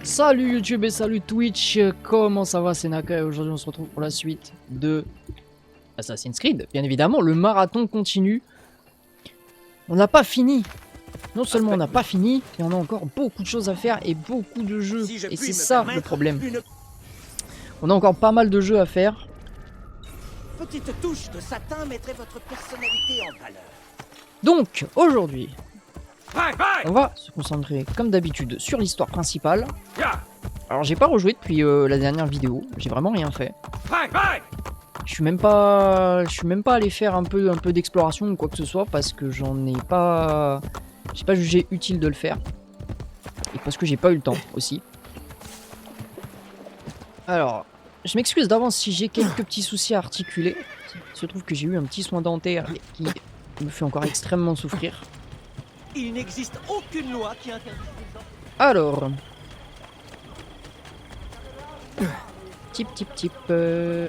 Salut YouTube et salut Twitch, comment ça va, c'est Naka et aujourd'hui on se retrouve pour la suite de Assassin's Creed. Bien évidemment, le marathon continue. On n'a pas fini. Non seulement on n'a pas fini, mais on a encore beaucoup de choses à faire et beaucoup de jeux. Et c'est ça le problème. On a encore pas mal de jeux à faire. Petite touche de satin mettrait votre personnalité en valeur. Donc, aujourd'hui, on va se concentrer comme d'habitude sur l'histoire principale. Alors j'ai pas rejoué depuis la dernière vidéo, j'ai vraiment rien fait. Je suis même pas allé faire un peu d'exploration ou quoi que ce soit parce que j'en ai pas, j'ai pas jugé utile de le faire et parce que j'ai pas eu le temps aussi. Alors, je m'excuse d'avance si j'ai quelques petits soucis à articuler. Il se trouve que j'ai eu un petit soin dentaire qui me fait encore extrêmement souffrir. Il n'existe aucune loi qui interdise les gens. Alors,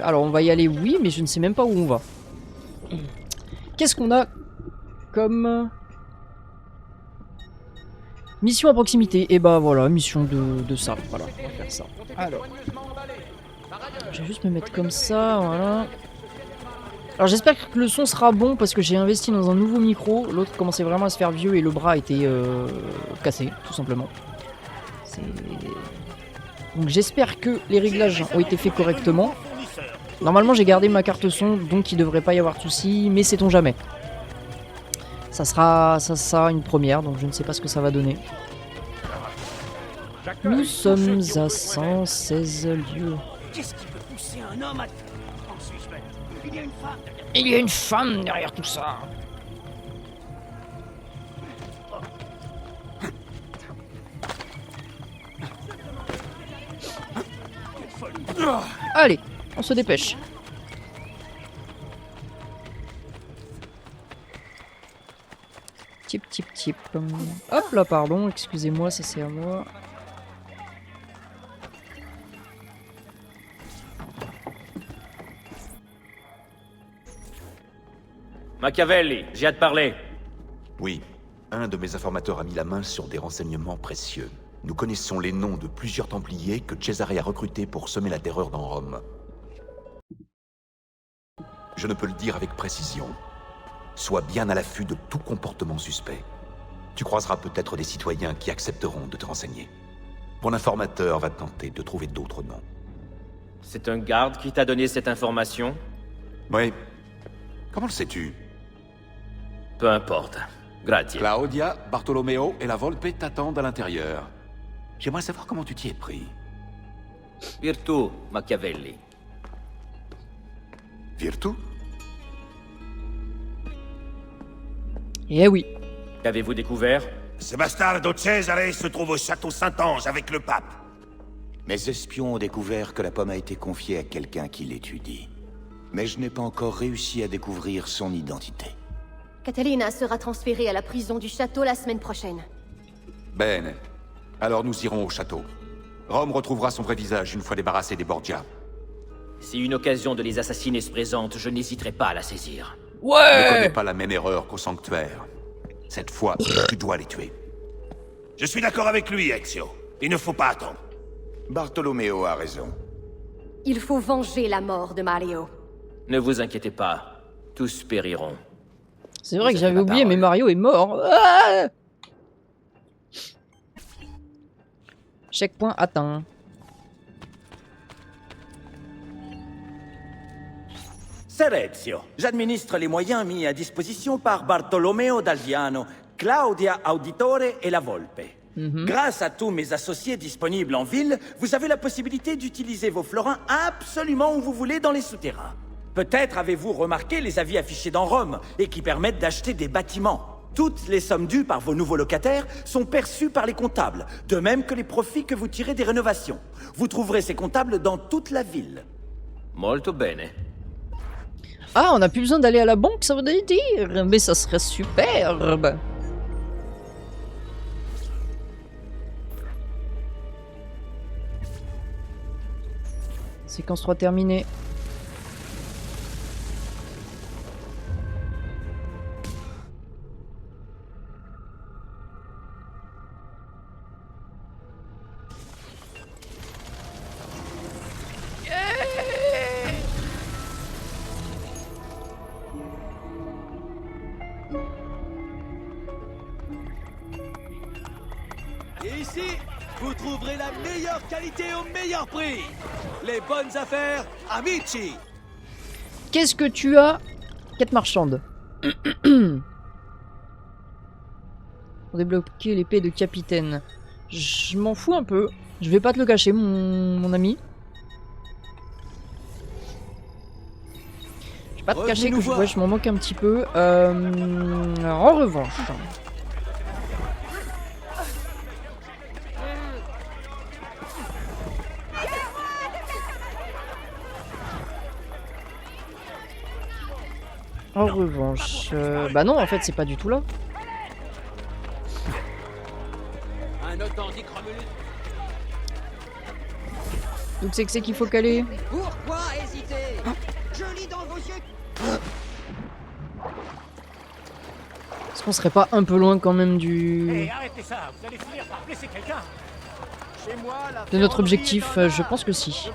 alors on va y aller, oui, mais je ne sais même pas où on va. Qu'est-ce qu'on a comme mission à proximité? Et bah voilà, mission de ça. Voilà, on va faire ça. Alors, je vais juste me mettre comme ça, voilà. Alors j'espère que le son sera bon parce que j'ai investi dans un nouveau micro. L'autre commençait vraiment à se faire vieux et le bras était cassé, tout simplement. Donc j'espère que les réglages ont été faits correctement. Normalement j'ai gardé ma carte son, donc il devrait pas y avoir de soucis, mais sait-on jamais. Ça sera une première, donc je ne sais pas ce que ça va donner. Nous sommes à 116 lieues. Qu'est-ce qui peut pousser un homme à... Oh, suis-je bête? Il y a une femme derrière. Il y a une femme derrière tout ça. Allez, on se dépêche. Tip. Hop là, pardon, excusez-moi, ça c'est à moi. Machiavelli, j'ai hâte de parler. Oui, un de mes informateurs a mis la main sur des renseignements précieux. Nous connaissons les noms de plusieurs Templiers que Cesare a recrutés pour semer la terreur dans Rome. Je ne peux le dire avec précision. Sois bien à l'affût de tout comportement suspect. Tu croiseras peut-être des citoyens qui accepteront de te renseigner. Mon informateur va tenter de trouver d'autres noms. C'est un garde qui t'a donné cette information? Oui. Comment le sais-tu? Peu importe. Grazie. Claudia, Bartolomeo et la Volpe t'attendent à l'intérieur. J'aimerais savoir comment tu t'y es pris. Virtu, Machiavelli. Virtu? Eh oui. Qu'avez-vous découvert? Ce bastardo Cesare se trouve au château Saint-Ange avec le pape. Mes espions ont découvert que la pomme a été confiée à quelqu'un qui l'étudie. Mais je n'ai pas encore réussi à découvrir son identité. Catalina sera transférée à la prison du château la semaine prochaine. Bene. Alors nous irons au château. Rome retrouvera son vrai visage une fois débarrassé des Borgia. Si une occasion de les assassiner se présente, je n'hésiterai pas à la saisir. Ne commets pas la même erreur qu'au sanctuaire. Cette fois, tu dois les tuer. Je suis d'accord avec lui, Ezio. Il ne faut pas attendre. Bartolomeo a raison. Il faut venger la mort de Mario. Ne vous inquiétez pas, tous périront. C'est vrai que Vous avez j'avais ma oublié, mais parole. Mario est mort. Ah, checkpoint atteint. C'est Ezio. J'administre les moyens mis à disposition par Bartolomeo d'Alviano, Claudia Auditore et la Volpe. Grâce à tous mes associés disponibles en ville, vous avez la possibilité d'utiliser vos florins absolument où vous voulez dans les souterrains. Peut-être avez-vous remarqué les avis affichés dans Rome et qui permettent d'acheter des bâtiments. Toutes les sommes dues par vos nouveaux locataires sont perçues par les comptables, de même que les profits que vous tirez des rénovations. Vous trouverez ces comptables dans toute la ville. Molto bene. Ah, on n'a plus besoin d'aller à la banque, ça veut dire. Mais ça serait superbe. Séquence 3 terminée. Et ici, vous trouverez la meilleure qualité au meilleur prix. Les bonnes affaires, Amici. Qu'est-ce que tu as? Quête marchande. Pour débloquer l'épée de capitaine. Je m'en fous un peu. Je vais pas te le cacher, mon ami. Je vais pas te cacher que je m'en moque un petit peu. En revanche... bah non, en fait, c'est pas du tout là. Un authentique Romulus. Donc c'est que c'est qu'il faut caler. Pourquoi hésiter? Je lis dans vos yeux. Est-ce qu'on serait pas un peu loin quand même du... arrêtez ça, vous allez finir par blesser quelqu'un. Chez moi, de notre objectif? Je pense que si.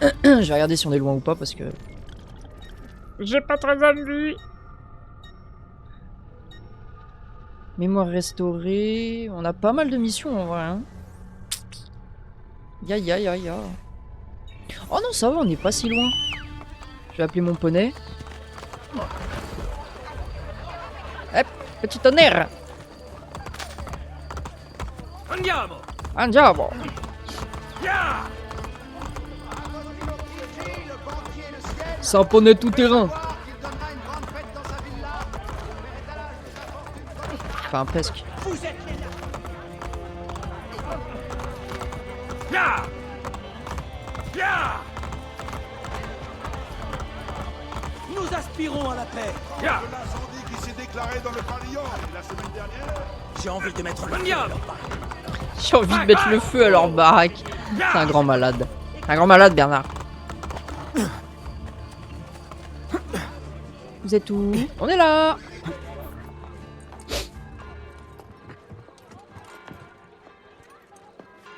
Je vais regarder si on est loin ou pas parce que... j'ai pas très envie. Mémoire restaurée... On a pas mal de missions en vrai. Hein. Ya. Oh non, ça va, on n'est pas si loin. Je vais appeler mon poney. Hop, petit tonnerre. Andiamo. C'est un poney tout terrain. Enfin, presque. Nous aspirons à la paix. L'incendie qui s'est déclaré dans le pavillon la semaine dernière. J'ai envie de mettre le feu. J'ai envie de mettre le feu à leur baraque. C'est un grand malade. Un grand malade, Bernard. Vous êtes où? On est là.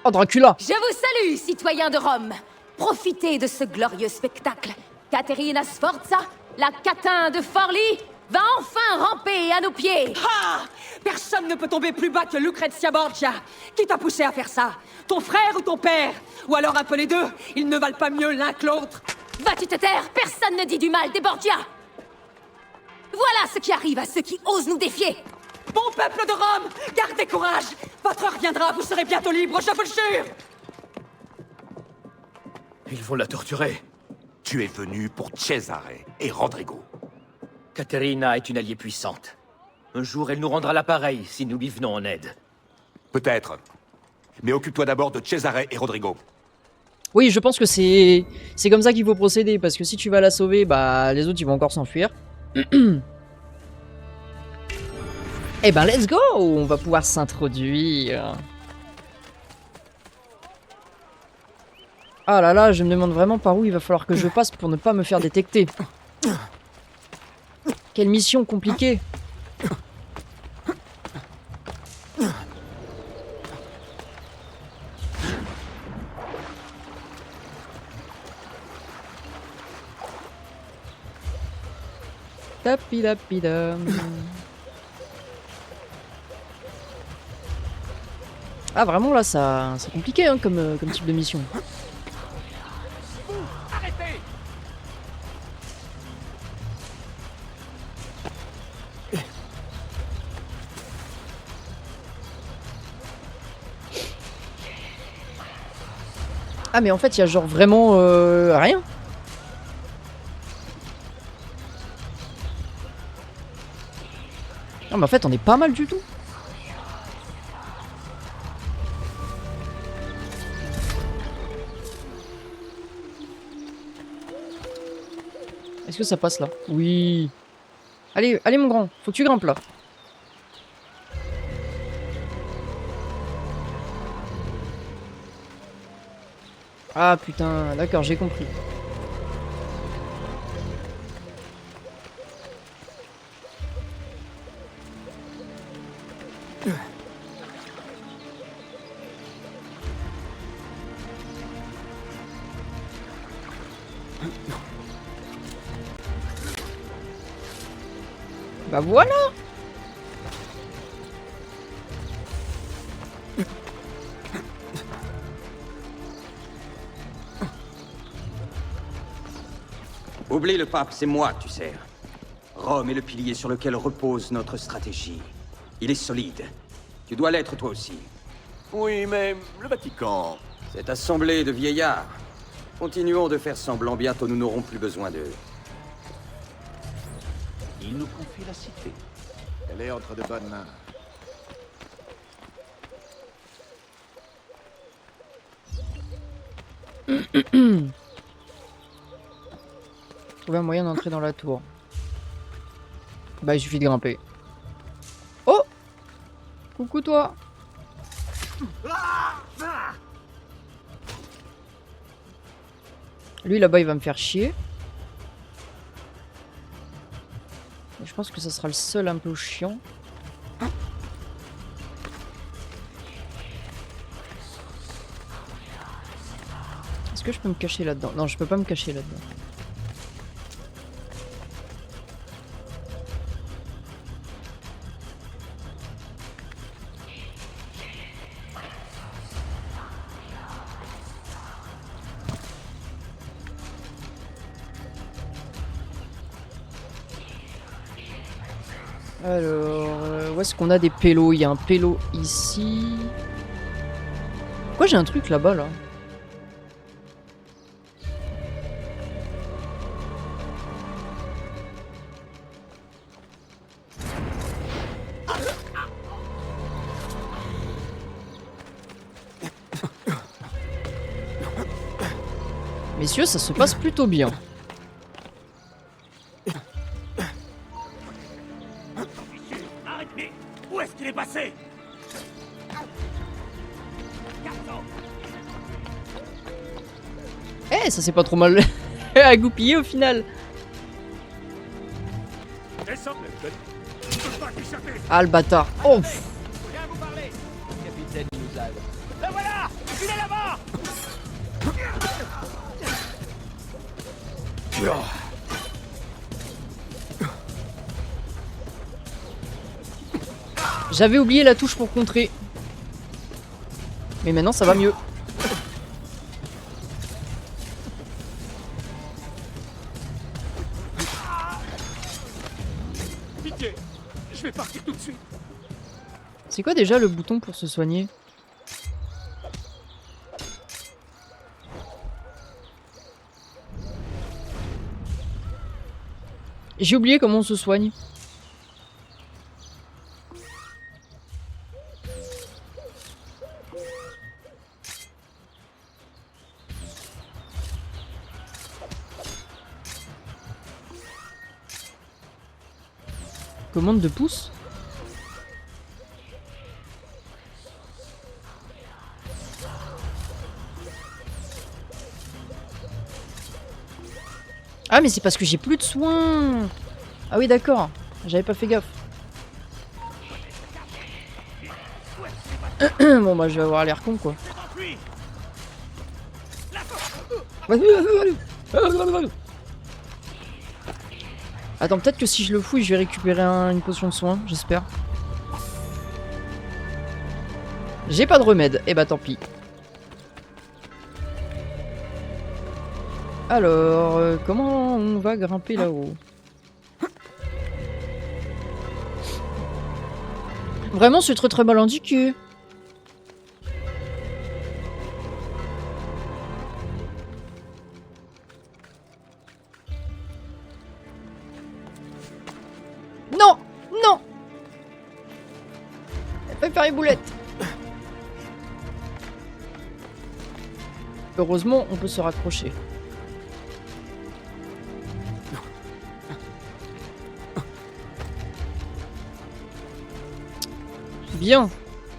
Oh, Dracula. Je vous salue, citoyens de Rome. Profitez de ce glorieux spectacle. Caterina Sforza, la catin de Forli, va enfin ramper à nos pieds. Ah! Personne ne peut tomber plus bas que Lucrezia Borgia. Qui t'a poussé à faire ça? Ton frère ou ton père? Ou alors un peu les deux? Ils ne valent pas mieux l'un que l'autre. Va-tu te taire? Personne ne dit du mal des Borgia. Voilà ce qui arrive à ceux qui osent nous défier. Bon peuple de Rome, gardez courage. Votre heure viendra, vous serez bientôt libre, je vous le jure. Ils vont la torturer. Tu es venu pour Cesare et Rodrigo. Caterina est une alliée puissante. Un jour, elle nous rendra l'appareil si nous lui venons en aide. Peut-être. Mais occupe-toi d'abord de Cesare et Rodrigo. Oui, je pense que c'est comme ça qu'il faut procéder. Parce que si tu vas la sauver, bah les autres ils vont encore s'enfuir. Eh ben let's go. On va pouvoir s'introduire. Ah là là, je me demande vraiment par où il va falloir que je passe pour ne pas me faire détecter. Quelle mission compliquée. Tapidapidam. Ah vraiment là ça c'est compliqué hein, comme type de mission. Arrêtez! Ah mais en fait il y a genre vraiment rien. Non mais en fait on est pas mal du tout. Est-ce que ça passe là? Oui. Allez, allez mon grand, faut que tu grimpes là. Ah putain, d'accord, j'ai compris. Bah voilà. Oublie le pape, c'est moi que tu sers. Rome est le pilier sur lequel repose notre stratégie. Il est solide. Tu dois l'être toi aussi. Oui, mais le Vatican... Cette assemblée de vieillards. Continuons de faire semblant, bientôt nous n'aurons plus besoin d'eux. Il nous confie la cité. Elle est entre de bonnes mains. Trouver un moyen d'entrer dans la tour. Bah il suffit de grimper. Oh! Coucou toi! Lui là-bas il va me faire chier. Et je pense que ça sera le seul un peu chiant. Est-ce que je peux me cacher là-dedans? Non, je peux pas me cacher là-dedans. Alors, où est-ce qu'on a des pélos? Il y a un pélo ici. Pourquoi j'ai un truc là-bas, là? Messieurs, ça se passe plutôt bien. Arrête-moi! Où est-ce qu'il est passé? Eh, ça s'est pas trop mal agoupillé au final. Descends, tu peux pas t'échapper. Ah, le bâtard. Oh pff. Viens vous parler. Le capitaine nous aide. Le voilà. Il est là-bas. J'avais oublié la touche pour contrer. Mais maintenant ça va mieux. Pitié, je vais partir tout de suite. C'est quoi déjà le bouton pour se soigner? J'ai oublié comment on se soigne. Commande de pouce? Ah mais c'est parce que j'ai plus de soins. Ah oui d'accord, j'avais pas fait gaffe. Bon bah je vais avoir l'air con quoi. Attends, peut-être que si je le fouille, je vais récupérer une potion de soin, j'espère. J'ai pas de remède, et bah tant pis. Alors, comment on va grimper là-haut? Vraiment, c'est très mal indiqué. Non! Non! Elle peut faire les boulettes. Heureusement, on peut se raccrocher. Bien.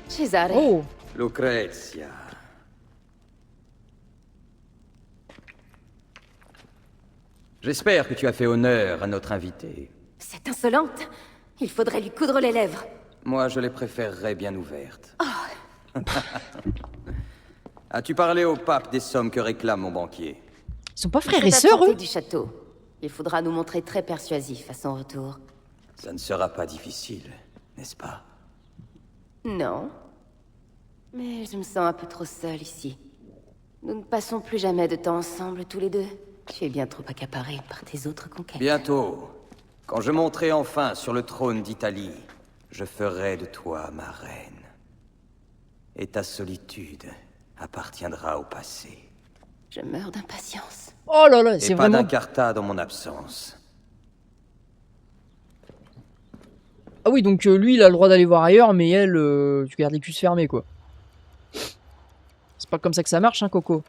Cesare. Oh. Lucrezia. J'espère que tu as fait honneur à notre invité. Cette insolente, il faudrait lui coudre les lèvres. Moi, je les préférerais bien ouvertes. As-tu parlé au pape des sommes que réclame mon banquier? Ils sont pas frères Il et s'est sœurs, absenté eux? du château. Il faudra nous montrer très persuasif à son retour. Ça ne sera pas difficile, n'est-ce pas? Non. Mais je me sens un peu trop seule ici. Nous ne passons plus jamais de temps ensemble tous les deux. Tu es bien trop accaparé par tes autres conquêtes. Bientôt, quand je monterai enfin sur le trône d'Italie, je ferai de toi ma reine. Et ta solitude appartiendra au passé. Je meurs d'impatience. Oh là là, Et c'est pas vraiment... d'un Carta dans mon absence. Ah oui, donc lui, il a le droit d'aller voir ailleurs, mais elle, tu gardes les cuisses fermées, quoi. C'est pas comme ça que ça marche, hein, Coco.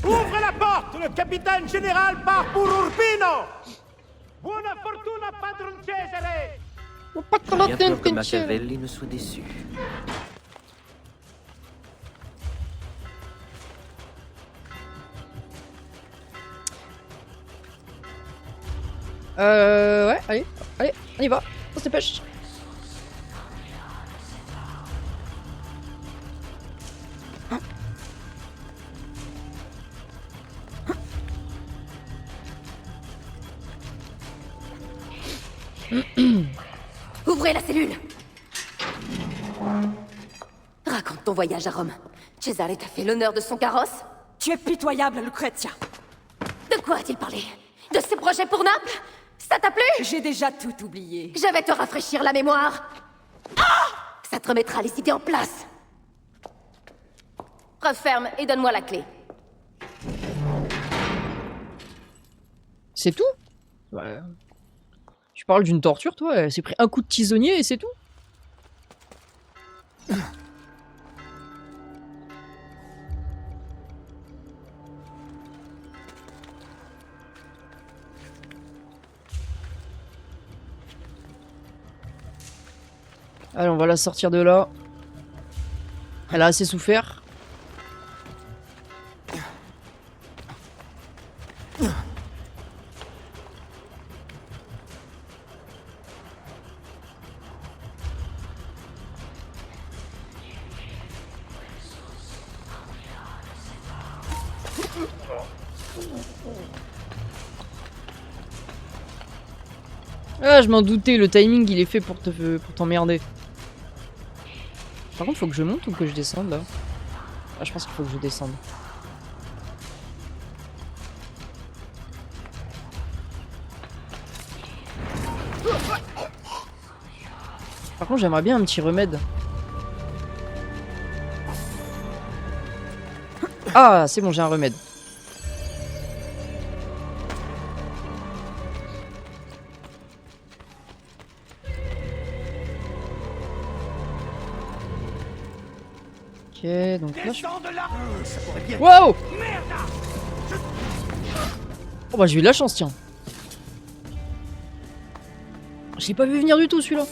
Ouvre la porte! Le capitaine général part pour Urbino! Buona fortuna, padron Cesare! J'ai bien peur que Machiavelli ne soit déçu. Ouais, allez, on y va. On se dépêche. Ouvrez la cellule! Raconte ton voyage à Rome. Cesare t'a fait l'honneur de son carrosse? Tu es pitoyable, Lucrezia. De quoi a-t-il parlé? De ses projets pour Naples? Ça t'a plu? J'ai déjà tout oublié. Je vais te rafraîchir la mémoire. Ça te remettra les idées en place. Referme et donne-moi la clé. C'est tout? Ouais. Tu parles d'une torture, toi? Elle s'est pris un coup de tisonnier et c'est tout? Allez, on va la sortir de là. Elle a assez souffert. Ah, je m'en doutais, le timing il est fait pour t'emmerder. Par contre, faut que je monte ou que je descende là? Ah, je pense qu'il faut que je descende. Par contre, j'aimerais bien un petit remède. Ah, c'est bon, j'ai un remède. Ok, donc là je... Wow! Oh bah j'ai eu de la chance, tiens. Je l'ai pas vu venir du tout celui-là.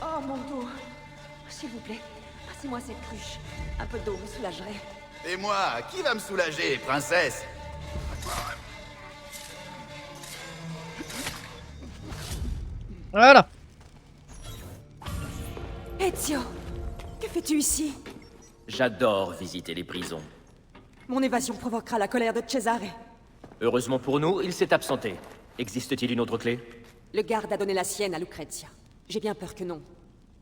Oh mon dos. S'il vous plaît, passez-moi cette cruche. Un peu d'eau me soulagerait. Et moi, qui va me soulager, princesse? Voilà. Ezio, que fais-tu ici? J'adore visiter les prisons. Mon évasion provoquera la colère de Cesare. Heureusement pour nous, il s'est absenté. Existe-t-il une autre clé? Le garde a donné la sienne à Lucrezia. J'ai bien peur que non.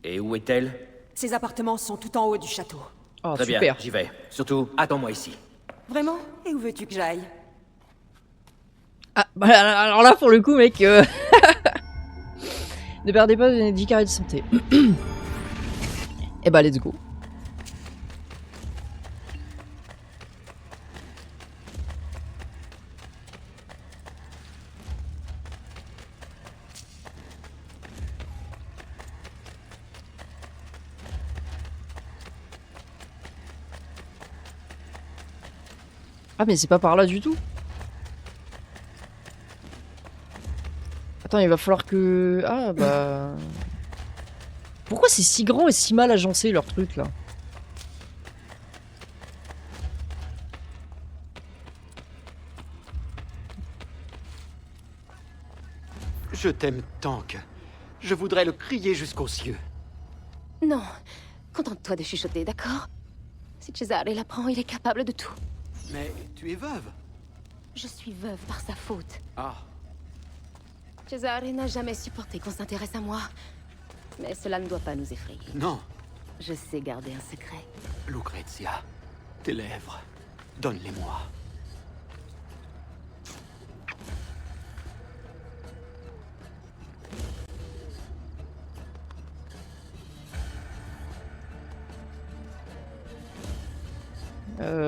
Et où est-elle? Ses appartements sont tout en haut du château. Oh, Très super. bien, j'y vais. Surtout, attends-moi ici. Vraiment? Et où veux-tu que j'aille? Ah, bah, alors là pour le coup mec, ne perdez pas de 10 carrés de santé. Et bah let's go. Ah mais c'est pas par là du tout. Attends, il va falloir que... Ah bah... Pourquoi c'est si grand et si mal agencé leur truc là? Je t'aime, Tank. Je voudrais le crier jusqu'aux cieux. Non, contente-toi de chuchoter, d'accord? Si Cesare l'apprend, il est capable de tout. Mais tu es veuve. Je suis veuve par sa faute. Ah. Cesare n'a jamais supporté qu'on s'intéresse à moi. Mais cela ne doit pas nous effrayer. Non. Je sais garder un secret. Lucrezia, tes lèvres, donne-les-moi.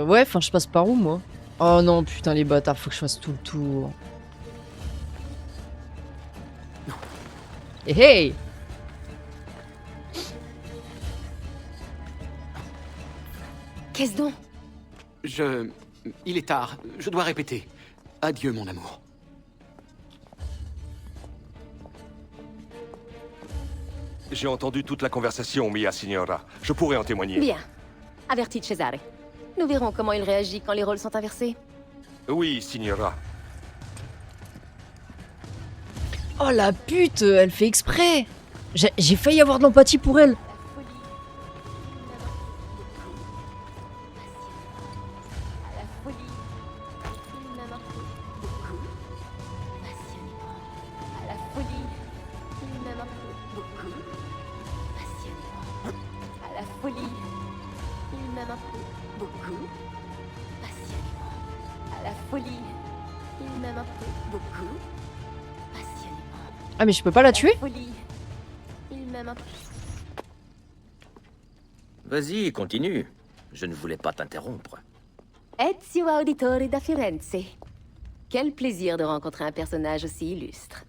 Ouais, enfin, je passe par où, moi? Oh non, putain, les bâtards, faut que je fasse tout le tour. Hey, hey! Qu'est-ce donc? Il est tard, je dois répéter. Adieu, mon amour. J'ai entendu toute la conversation, Mia Signora. Je pourrais en témoigner. Bien. Avertis Cesare. Nous verrons comment il réagit quand les rôles sont inversés. Oui, Signora. Oh la pute, elle fait exprès. J'ai failli avoir de l'empathie pour elle. Ah mais je peux pas la tuer? Vas-y, continue. Je ne voulais pas t'interrompre. Ezio Auditore da Firenze. Quel plaisir de rencontrer un personnage aussi illustre.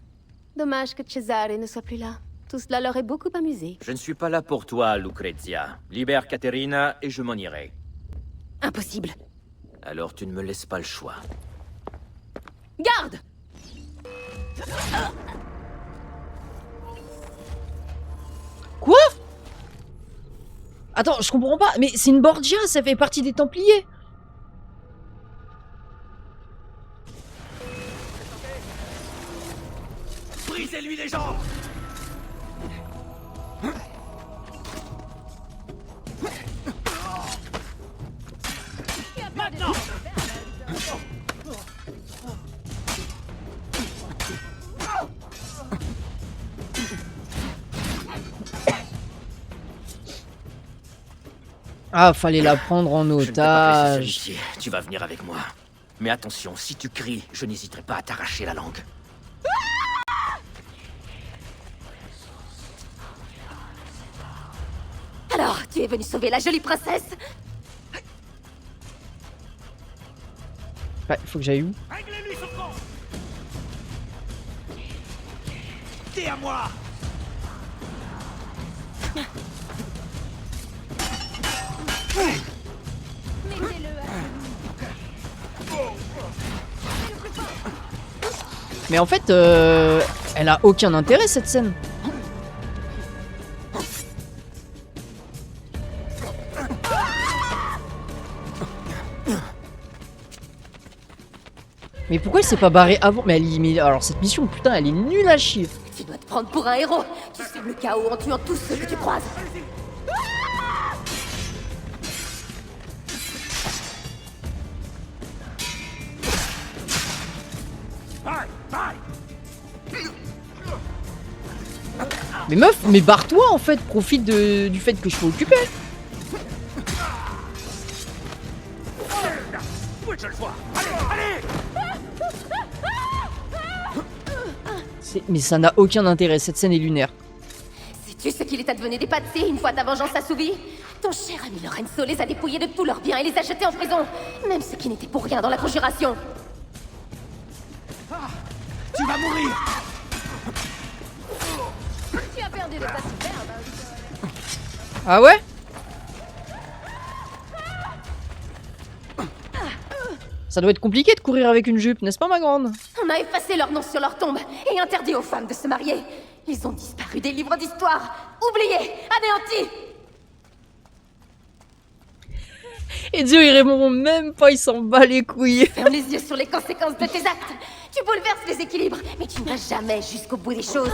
Dommage que Cesare ne soit plus là. Tout cela leur est beaucoup amusé. Je ne suis pas là pour toi, Lucrezia. Libère Caterina et je m'en irai. Impossible. Alors tu ne me laisses pas le choix. Garde! Quoi? Attends, je comprends pas. Mais c'est une Borgia, ça fait partie des Templiers. Brisez-lui les jambes! Maintenant! Ah, fallait la prendre en Je ne t'ai pas otage. laissé tu vas venir avec moi. Mais attention, si tu cries, je n'hésiterai pas à t'arracher la langue. Alors, tu es venu sauver la jolie princesse? Ouais, faut que j'aille où? Réglez-lui son camp! T'es à moi! Mais en fait, elle a aucun intérêt cette scène. Mais pourquoi elle s'est pas barrée avant? Mais alors cette mission, putain, elle est nulle à chier. Tu dois te prendre pour un héros. Tu sèmes le chaos en tuant tous ceux que tu croises. Mais meuf, mais barre-toi en fait, profite du fait que je suis occupé. Mais ça n'a aucun intérêt, cette scène est lunaire. Sais-tu ce qu'il est advenu des Pazzi une fois ta vengeance assouvie? Ton cher ami Lorenzo les a dépouillés de tous leurs biens et les a jetés en prison. Même ceux qui n'étaient pour rien dans la conjuration. Tu vas mourir! Tu as perdu de ta superbe. Ah ouais? Ça doit être compliqué de courir avec une jupe, n'est-ce pas ma grande? On a effacé leur nom sur leur tombe et interdit aux femmes de se marier. Ils ont disparu des livres d'histoire, oubliés, anéantis. Et Dieu, il répond même pas, il s'en bat les couilles. Ferme les yeux sur les conséquences de tes actes. Tu bouleverses les équilibres, mais tu ne vas jamais jusqu'au bout des choses.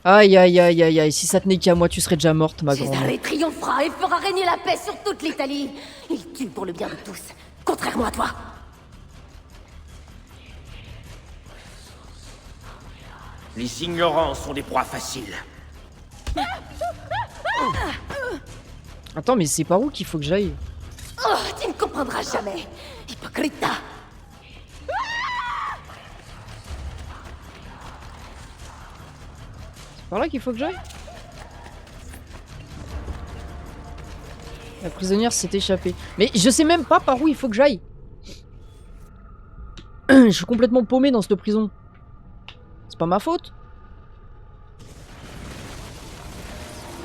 Aïe aïe aïe aïe aïe, si ça tenait qu'à moi, tu serais déjà morte, ma grande. Cesare triomphera et fera régner la paix sur toute l'Italie. Il tue pour le bien de tous. contrairement à toi. Les ignorants sont des proies faciles. Attends, mais c'est par où qu'il faut que j'aille? Oh, tu ne comprendras jamais. Hypocrite. C'est par là qu'il faut que j'aille? La prisonnière s'est échappée. Mais je sais même pas par où il faut que j'aille. Je suis complètement paumé dans cette prison. C'est pas ma faute.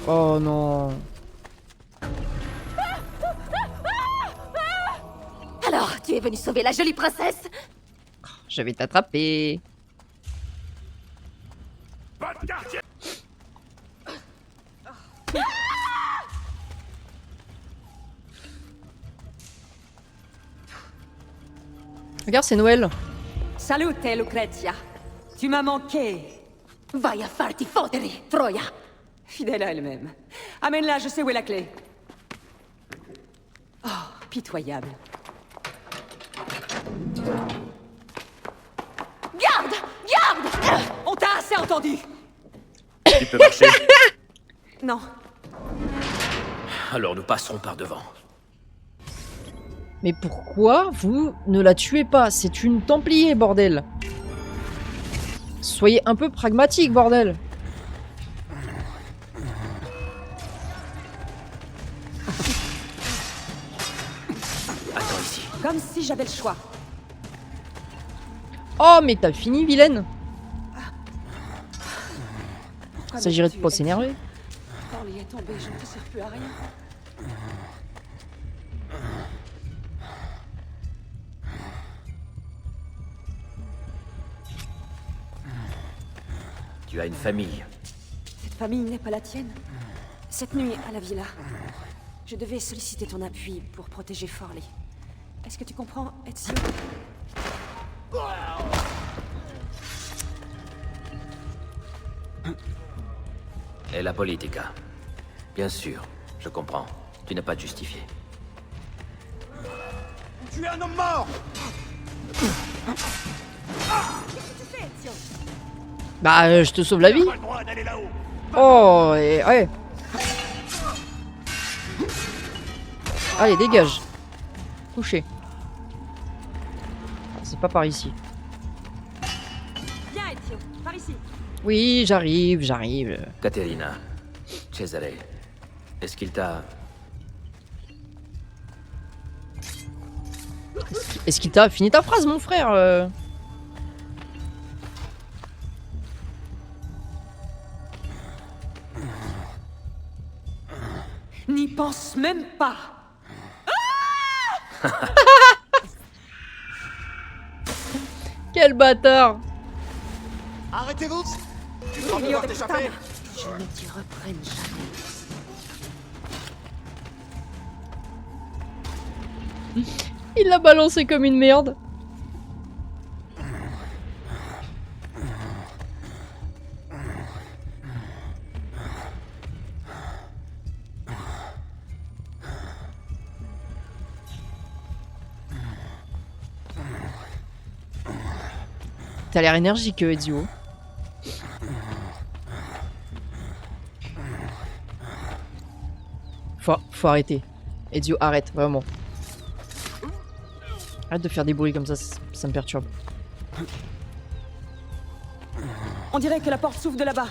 Oh non. Alors, tu es venu sauver la jolie princesse? Je vais t'attraper. Regarde, c'est Noël. Salute, Lucrezia. Tu m'as manqué. Vai a farti fottere, Troia. Fidèle à elle-même. Amène-la, je sais où est la clé. Oh, pitoyable. Garde! Garde! On t'a assez entendu. Tu peux marcher. Non. Alors nous passerons par devant. Mais pourquoi vous ne la tuez pas? C'est une Templier, bordel. Soyez un peu pragmatique, bordel. Attends ici. Comme si j'avais le choix. Oh, mais t'as fini, vilaine. Pourquoi Il s'agirait de m'as-tu pas s'énerver. Forley est tombé, je ne te sers plus à rien. Tu as une famille. Cette famille n'est pas la tienne. Cette nuit, à la villa, je devais solliciter ton appui pour protéger Forley. Est-ce que tu comprends, Ezio? Et la politica. Bien sûr, je comprends. Tu n'as pas de justifié. Tu es un homme mort. Bah, je te sauve la vie. Pas le droit d'aller là-haut. Oh, et ouais. Allez, dégage. Couché. C'est pas par ici. Viens, Ezio, par ici. Oui, j'arrive, j'arrive. Caterina, Cesare, est-ce qu'il t'a... Est-ce qu'il t'a fini ta phrase, mon frère? N'y pense même pas. Quel bâtard! Arrêtez-vous. Tu Figlio vas pouvoir de t'échapper. puttana. Je ne t'y reprenne jamais. Il l'a balancé comme une merde. T'as l'air énergique, Ezio. Faut arrêter. Ezio, arrête, vraiment. Arrête de faire des bruits comme ça me perturbe. On dirait que la porte s'ouvre de là-bas.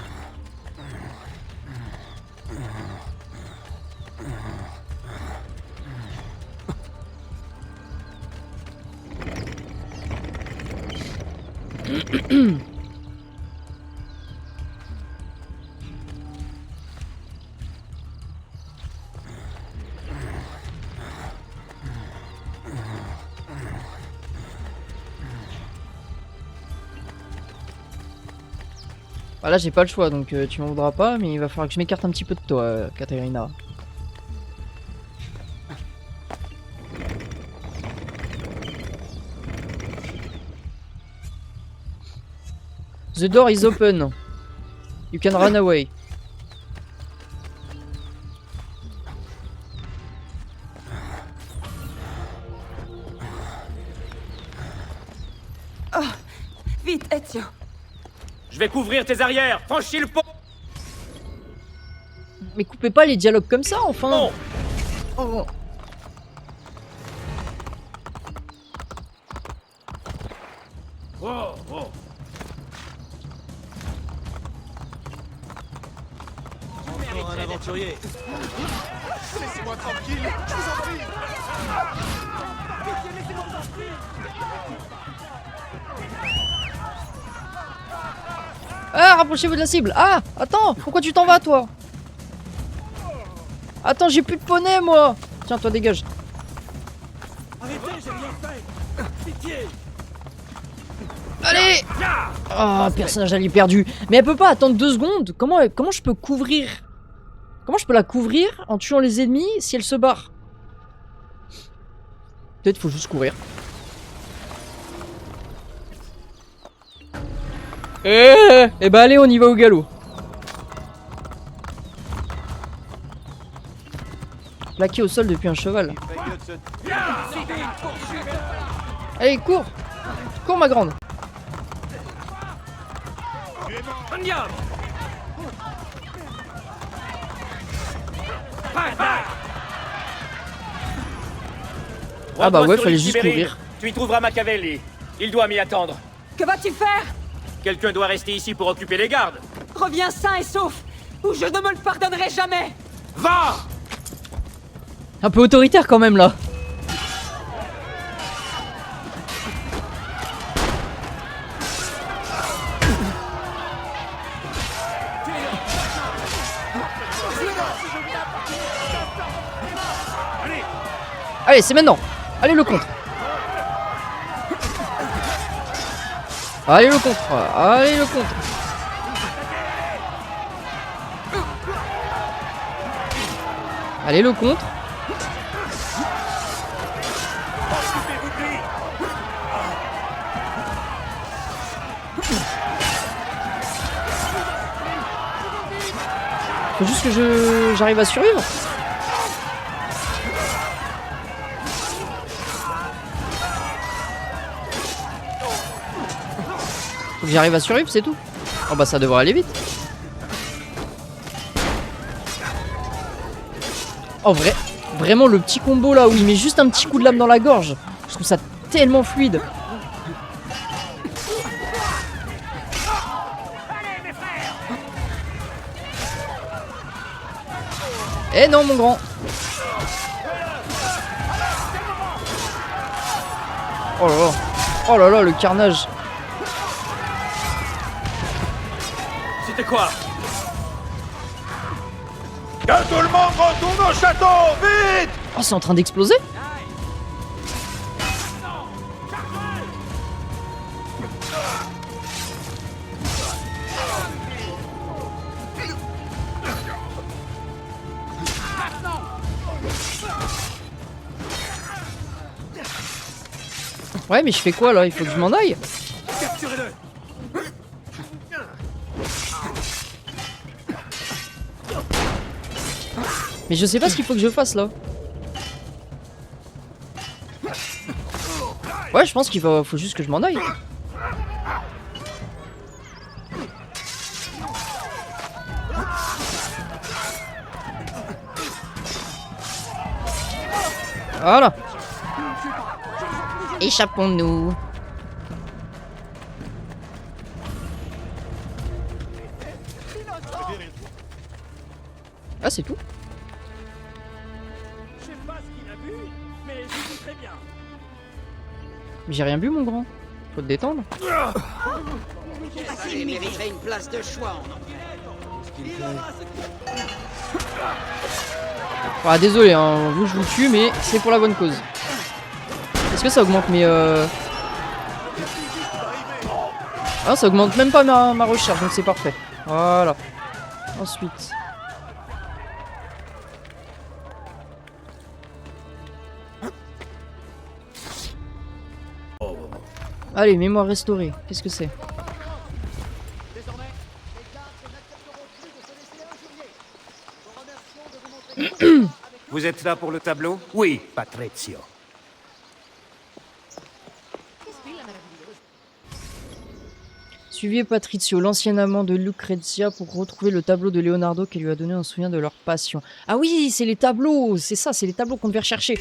Bah là j'ai pas le choix donc tu m'en voudras pas, mais il va falloir que je m'écarte un petit peu de toi, Caterina. The door is open. You can run away. Je vais couvrir tes arrières. Franchis le pont. Mais coupez pas les dialogues comme ça, enfin. Oh. Encore un aventurier. Laissez-moi tranquille, je vous en prie. Ah, rapprochez-vous de la cible. Ah, attends, pourquoi tu t'en vas, toi? Attends, j'ai plus de poney, moi. Tiens, toi, dégage. Arrêtez, j'ai rien fait. Pitié. Allez. Oh, personnage allié perdu. Mais elle peut pas attendre 2 secondes. Comment je peux couvrir? Comment je peux la couvrir en tuant les ennemis si elle se barre? Peut-être faut juste courir. Eh bah allez, on y va au galop. Plaqué au sol depuis un cheval. Allez, cours. Cours, ma grande. Ah bah ouais, fallait juste courir. Tu y trouveras Machiavelli. Il doit m'y attendre. Que vas-tu faire? Quelqu'un doit rester ici pour occuper les gardes. Reviens sain et sauf, ou je ne me le pardonnerai jamais. Va! Un peu autoritaire quand même là. Allez, c'est maintenant. Allez, le contre. Allez, le contre. Allez, le contre. Allez, le contre. Faut juste que j'arrive à survivre. Faut que j'arrive à survivre, c'est tout. Oh bah ça devrait aller vite. Oh vraiment le petit combo là où il met juste un petit coup de lame dans la gorge. Je trouve ça tellement fluide. Eh non mon grand. Oh là là. Oh là là le carnage. C'était quoi? Que tout le monde retourne au château, vite! Oh c'est en train d'exploser. Ouais mais je fais quoi là? Il faut que je m'en aille. Capturez-le. Mais je sais pas ce qu'il faut que je fasse là. Ouais je pense qu'il faut juste que je m'en aille. Voilà. Échappons-nous. Ah c'est tout. Je sais pas ce qu'il a bu, mais je suis très bien. J'ai rien bu mon grand. Faut te détendre. Il mériterait une place de choix. Ah désolé hein, vous je vous tue mais c'est pour la bonne cause. Est-ce que ça augmente mes Ah ça augmente même pas ma recherche donc c'est parfait. Voilà. Ensuite. Allez, mémoire restaurée. Qu'est-ce que c'est? Vous êtes là pour le tableau? Oui, Patrizio. Suivez Patrizio, l'ancien amant de Lucrezia, pour retrouver le tableau de Leonardo qui lui a donné un souvenir de leur passion. Ah oui, c'est les tableaux, c'est ça, c'est les tableaux qu'on devait rechercher.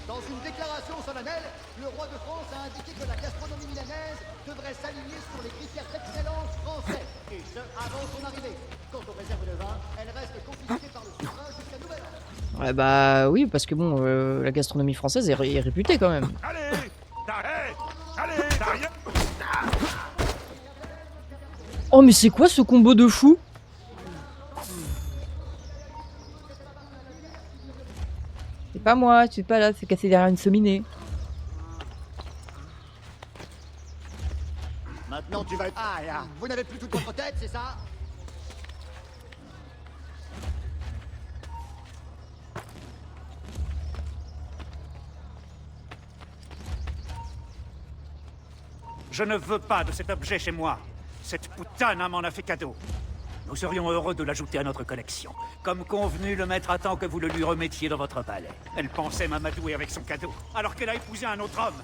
Dans une déclaration solennelle, le roi de France a indiqué que la gastronomie milanaise devrait s'aligner sur les critères d'excellence français, et ce, avant son arrivée. Quant aux réserves de vin, elles restent confisquées par le souverain jusqu'à nouvel ordre. Ouais, bah oui, parce que bon, la gastronomie française est réputée quand même. Oh mais c'est quoi ce combo de fou? C'est pas moi, je suis pas là, c'est cassé derrière une cheminée. Maintenant tu vas être... Ah, ya. Vous n'avez plus toute votre tête, c'est ça? Je ne veux pas de cet objet chez moi. Cette putain m'en a fait cadeau. Nous serions heureux de l'ajouter à notre collection. Comme convenu, le maître attend que vous le lui remettiez dans votre palais. Elle pensait m'amadouer avec son cadeau, alors qu'elle a épousé un autre homme.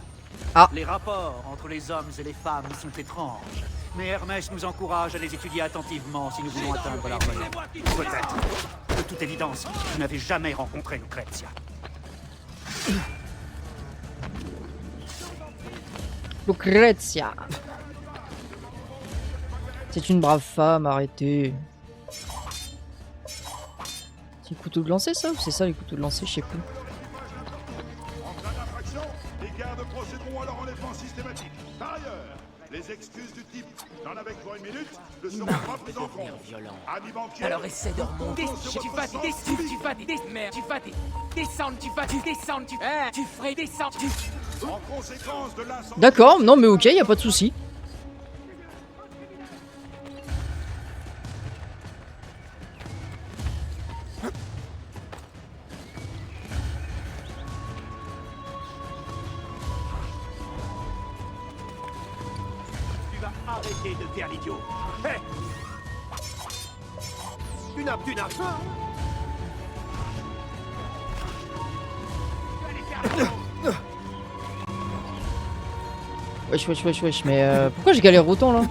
Ah. Les rapports entre les hommes et les femmes sont étranges. Mais Hermès nous encourage à les étudier attentivement si nous voulons atteindre l'harmonie. Peut-être. De toute évidence, vous n'avez jamais rencontré Lucrezia. Lucrezia. C'est une brave femme, arrêtez. C'est le couteau de lancer ça ou c'est ça les couteaux de lancer, je sais plus. En cas d'infraction, les gardes procéderont à leur enlèvement systématique. Par ailleurs, les excuses du type « j'en avais pour une minute » ne seront pas prises en compte. Amis banquiers, Alors essaie de remonter. Tu vas descendre, tu ferais descendre. En conséquence de l'incendie... D'accord, non mais ok, y a pas de souci. Tu vas arrêter de faire l'idiot. Hé! Tu n'as pas. Wesh, mais pourquoi je galère autant là?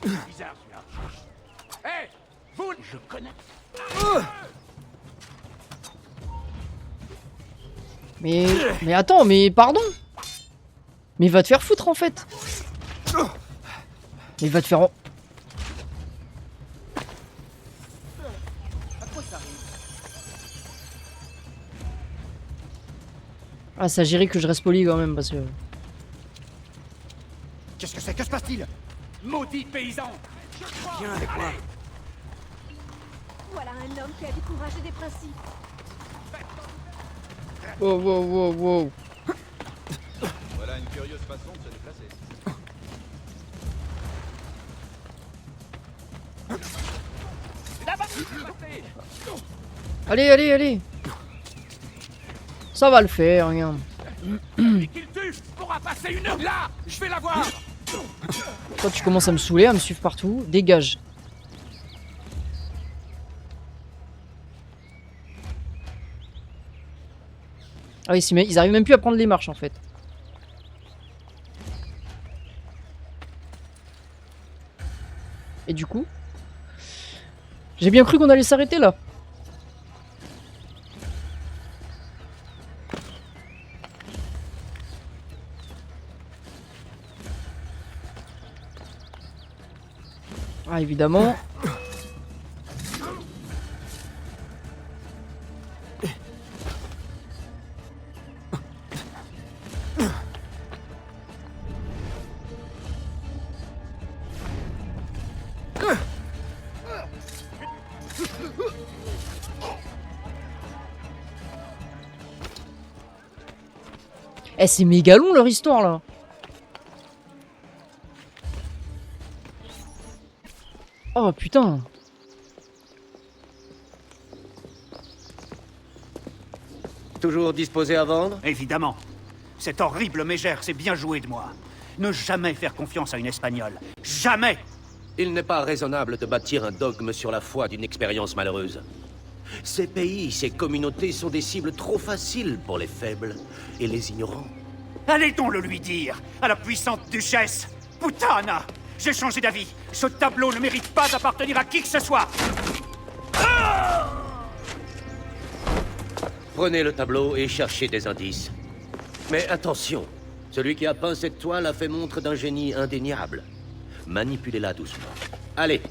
Bizarre celui-là. Hé! Vous! Je connais. Mais attends, mais pardon. Mais va te faire foutre en fait. Mais va te faire... Ah, ça gérait que je reste poli quand même parce que... Qu'est-ce que c'est? Que se passe-t-il? Maudit paysan! Viens avec moi. Voilà un homme qui a du courage et des principes. Wow. Voilà une curieuse façon de se déplacer. Allez. Ça va le faire, regarde. Et qu'il tue pourra passer une heure là. Je vais la voir. Toi tu commences à me saouler, à me suivre partout. Dégage. Ah oui, mais ils arrivent même plus à prendre les marches en fait. Et du coup, j'ai bien cru qu'on allait s'arrêter là. Ah évidemment. Eh, c'est méga long leur histoire là. Oh putain. Toujours disposé à vendre? Évidemment. Cette horrible mégère s'est bien jouée de moi. Ne jamais faire confiance à une Espagnole. Jamais! Il n'est pas raisonnable de bâtir un dogme sur la foi d'une expérience malheureuse. Ces pays, ces communautés sont des cibles trop faciles pour les faibles et les ignorants. Allez donc le lui dire, à la puissante duchesse. Puttana! J'ai changé d'avis. Ce tableau ne mérite pas d'appartenir à qui que ce soit. Prenez le tableau et cherchez des indices. Mais attention, celui qui a peint cette toile a fait montre d'un génie indéniable. Manipulez-la doucement. Allez.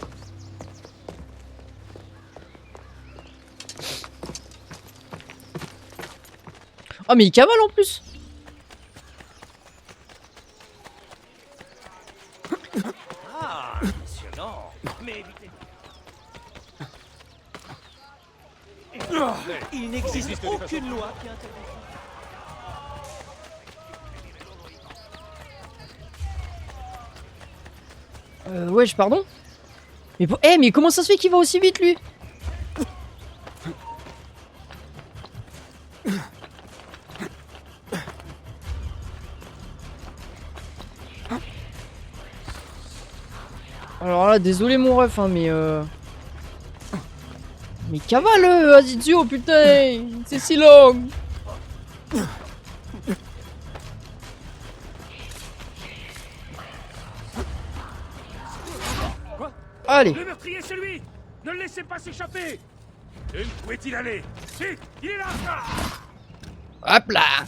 Oh mais il cavale en plus. Ah, impressionnant. Mais évitez... Il n'existe aucune loi qui interdit... Wesh, pardon. Mais, mais comment ça se fait qu'il va aussi vite, lui? Alors là, désolé mon ref, hein, mais mais cavale, Azizio, putain. C'est si long. Allez. Le meurtrier, c'est lui. Ne le laissez pas s'échapper. Où est-il allé? Vite, il est là. Hop là.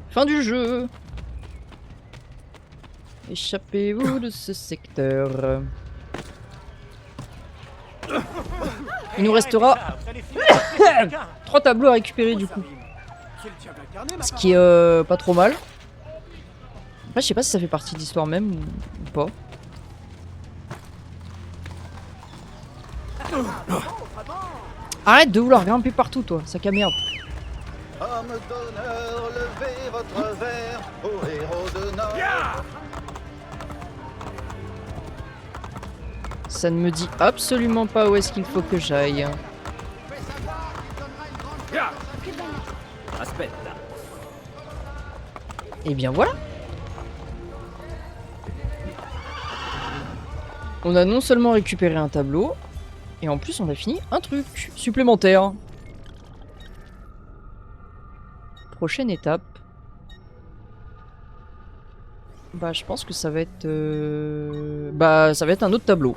Fin du jeu. Échappez-vous de ce secteur. Il nous restera 3 tableaux à récupérer du coup. Ce qui est pas trop mal. Après, je sais pas si ça fait partie de l'histoire même ou pas. Arrête de vouloir grimper partout, toi, sac à merde. Homme d'honneur, levez votre verre au héros de Nord. Ça ne me dit absolument pas où est-ce qu'il faut que j'aille. Et bien voilà. On a non seulement récupéré un tableau, et en plus on a fini un truc supplémentaire. Prochaine étape. Bah je pense que ça va être... Bah ça va être un autre tableau.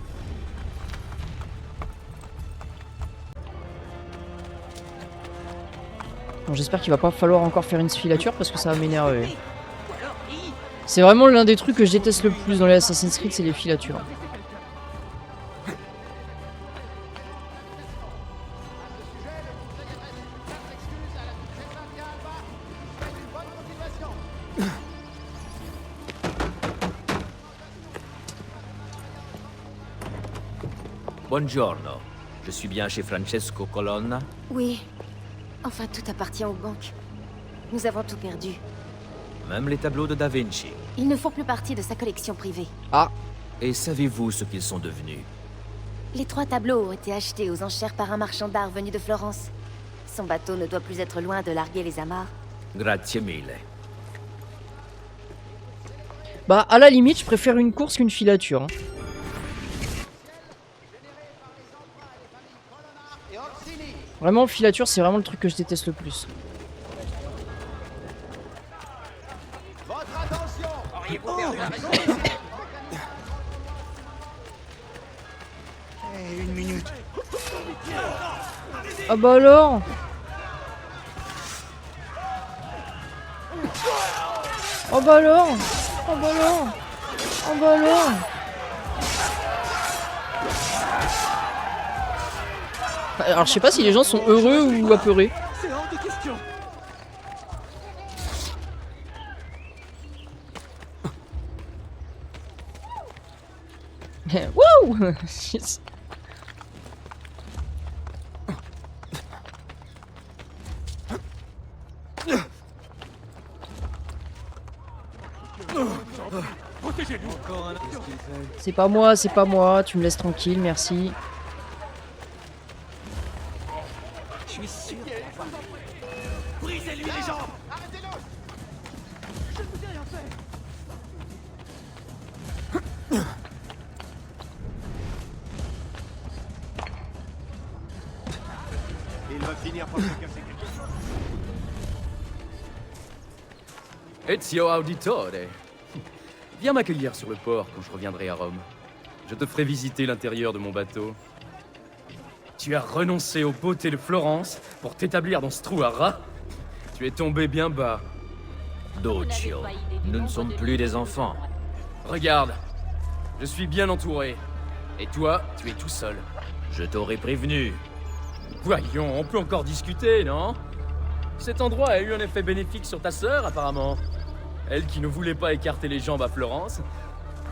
Bon, j'espère qu'il va pas falloir encore faire une filature parce que ça va m'énerver. C'est vraiment l'un des trucs que je déteste le plus dans les Assassin's Creed, c'est les filatures. Buongiorno. Je suis bien chez Francesco Colonna? Oui. Enfin, tout appartient aux banques. Nous avons tout perdu. Même les tableaux de Da Vinci. Ils ne font plus partie de sa collection privée. Ah. Et savez-vous ce qu'ils sont devenus? Les 3 tableaux ont été achetés aux enchères par un marchand d'art venu de Florence. Son bateau ne doit plus être loin de larguer les amarres. Grazie mille. Bah à la limite, je préfère une course qu'une filature. Hein. Vraiment, filature, c'est vraiment le truc que je déteste le plus. Votre attention. Auriez-vous perdu la raison? Une minute. Ah bah alors. Oh bah alors. Oh bah alors. Oh bah alors. Alors je sais pas si les gens sont heureux ou apeurés. C'est hors de question. Wouh. C'est pas moi, tu me laisses tranquille, merci. Je suis sûr. Brisez-lui les jambes. Arrêtez-le. Je ne vous ai rien fait. Il va finir par se casser quelque chose. Ezio Auditore. Viens m'accueillir sur le port quand je reviendrai à Rome. Je te ferai visiter l'intérieur de mon bateau. Tu as renoncé aux beautés de Florence pour t'établir dans ce trou à rats? Tu es tombé bien bas. Duccio, nous ne sommes plus des enfants. Regarde, je suis bien entouré. Et toi, tu es tout seul. Je t'aurais prévenu. Voyons, on peut encore discuter, non? Cet endroit a eu un effet bénéfique sur ta sœur, apparemment. Elle qui ne voulait pas écarter les jambes à Florence.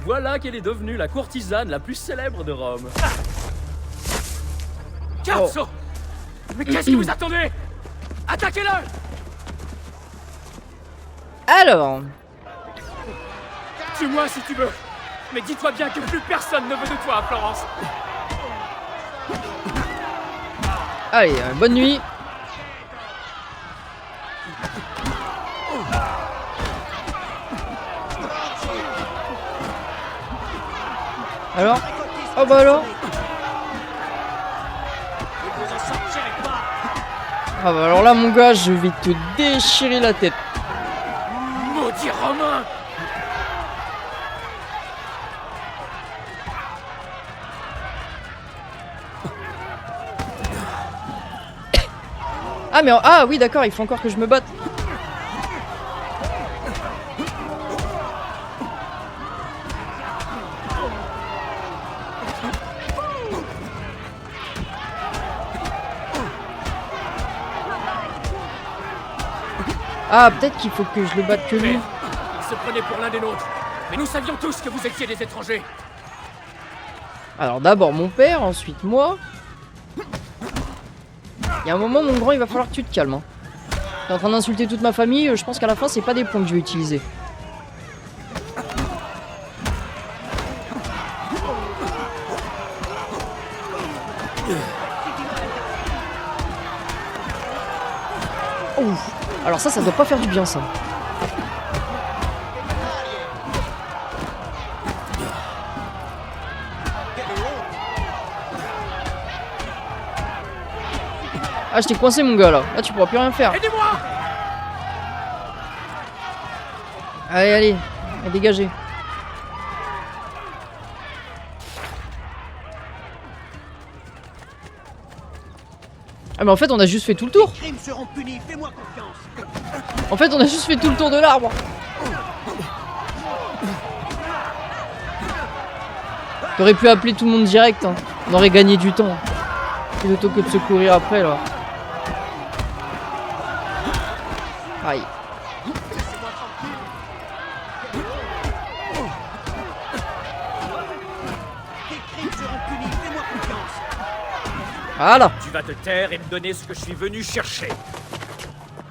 Voilà qu'elle est devenue la courtisane la plus célèbre de Rome. Cazzo! Mais qu'est-ce que vous attendez? Attaquez-le! Alors... Tue-moi si tu veux. Mais dis-toi bien que plus personne ne veut de toi à Florence. Allez, bonne nuit. Alors? Oh bah alors? Ah bah alors là mon gars, je vais te déchirer la tête. Maudit Romain! Ah mais ah oui d'accord, il faut encore que je me batte. Ah peut-être qu'il faut que je le batte que lui. Il se prenait pour l'un des nôtres. Mais nous savions tous que vous étiez des étrangers. Alors d'abord mon père, ensuite moi. Il y a un moment, mon grand, il va falloir que tu te calmes. Hein. T'es en train d'insulter toute ma famille, je pense qu'à la fin, c'est pas des points que je vais utiliser. Ouf. Alors ça doit pas faire du bien, ça. Ah, je t'ai coincé mon gars là. Là tu pourras plus rien faire. Aidez-moi! Allez, dégagez. Ah mais en fait on a juste fait tout le tour. Les crimes seront punis, fais-moi confiance. En fait on a juste fait tout le tour de l'arbre. T'aurais pu appeler tout le monde direct, hein. On aurait gagné du temps. Plutôt que de se courir après là. Aïe. Voilà. Tu vas te taire et me donner ce que je suis venu chercher.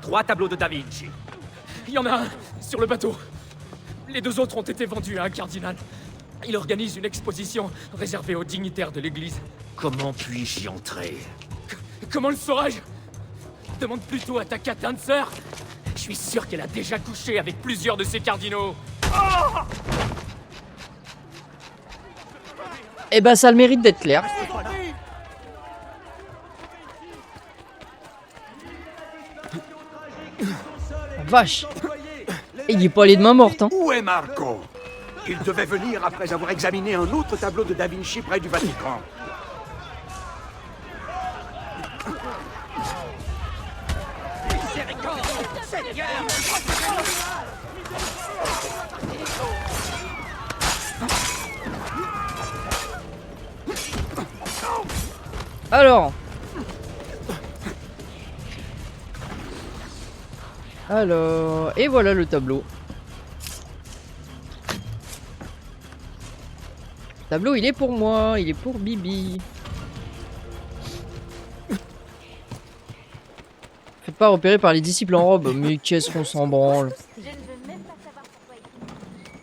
3 tableaux de Da Vinci. Il y en a un sur le bateau. Les 2 autres ont été vendus à un cardinal. Il organise une exposition réservée aux dignitaires de l'église. Comment puis-je y entrer? Comment le saurais-je? Demande plutôt à ta catin de sœur. Je suis sûr qu'elle a déjà couché avec plusieurs de ces cardinaux. Oh! Eh ben ça a le mérite d'être clair. Vache. Et il est pas allé de main morte, hein. Où est Marco? Il devait venir après avoir examiné un autre tableau de Da Vinci près du Vatican. Alors, et voilà le tableau. Le tableau, il est pour moi, il est pour Bibi. Faites pas repérer par les disciples en robe, mais qu'est-ce qu'on s'en branle.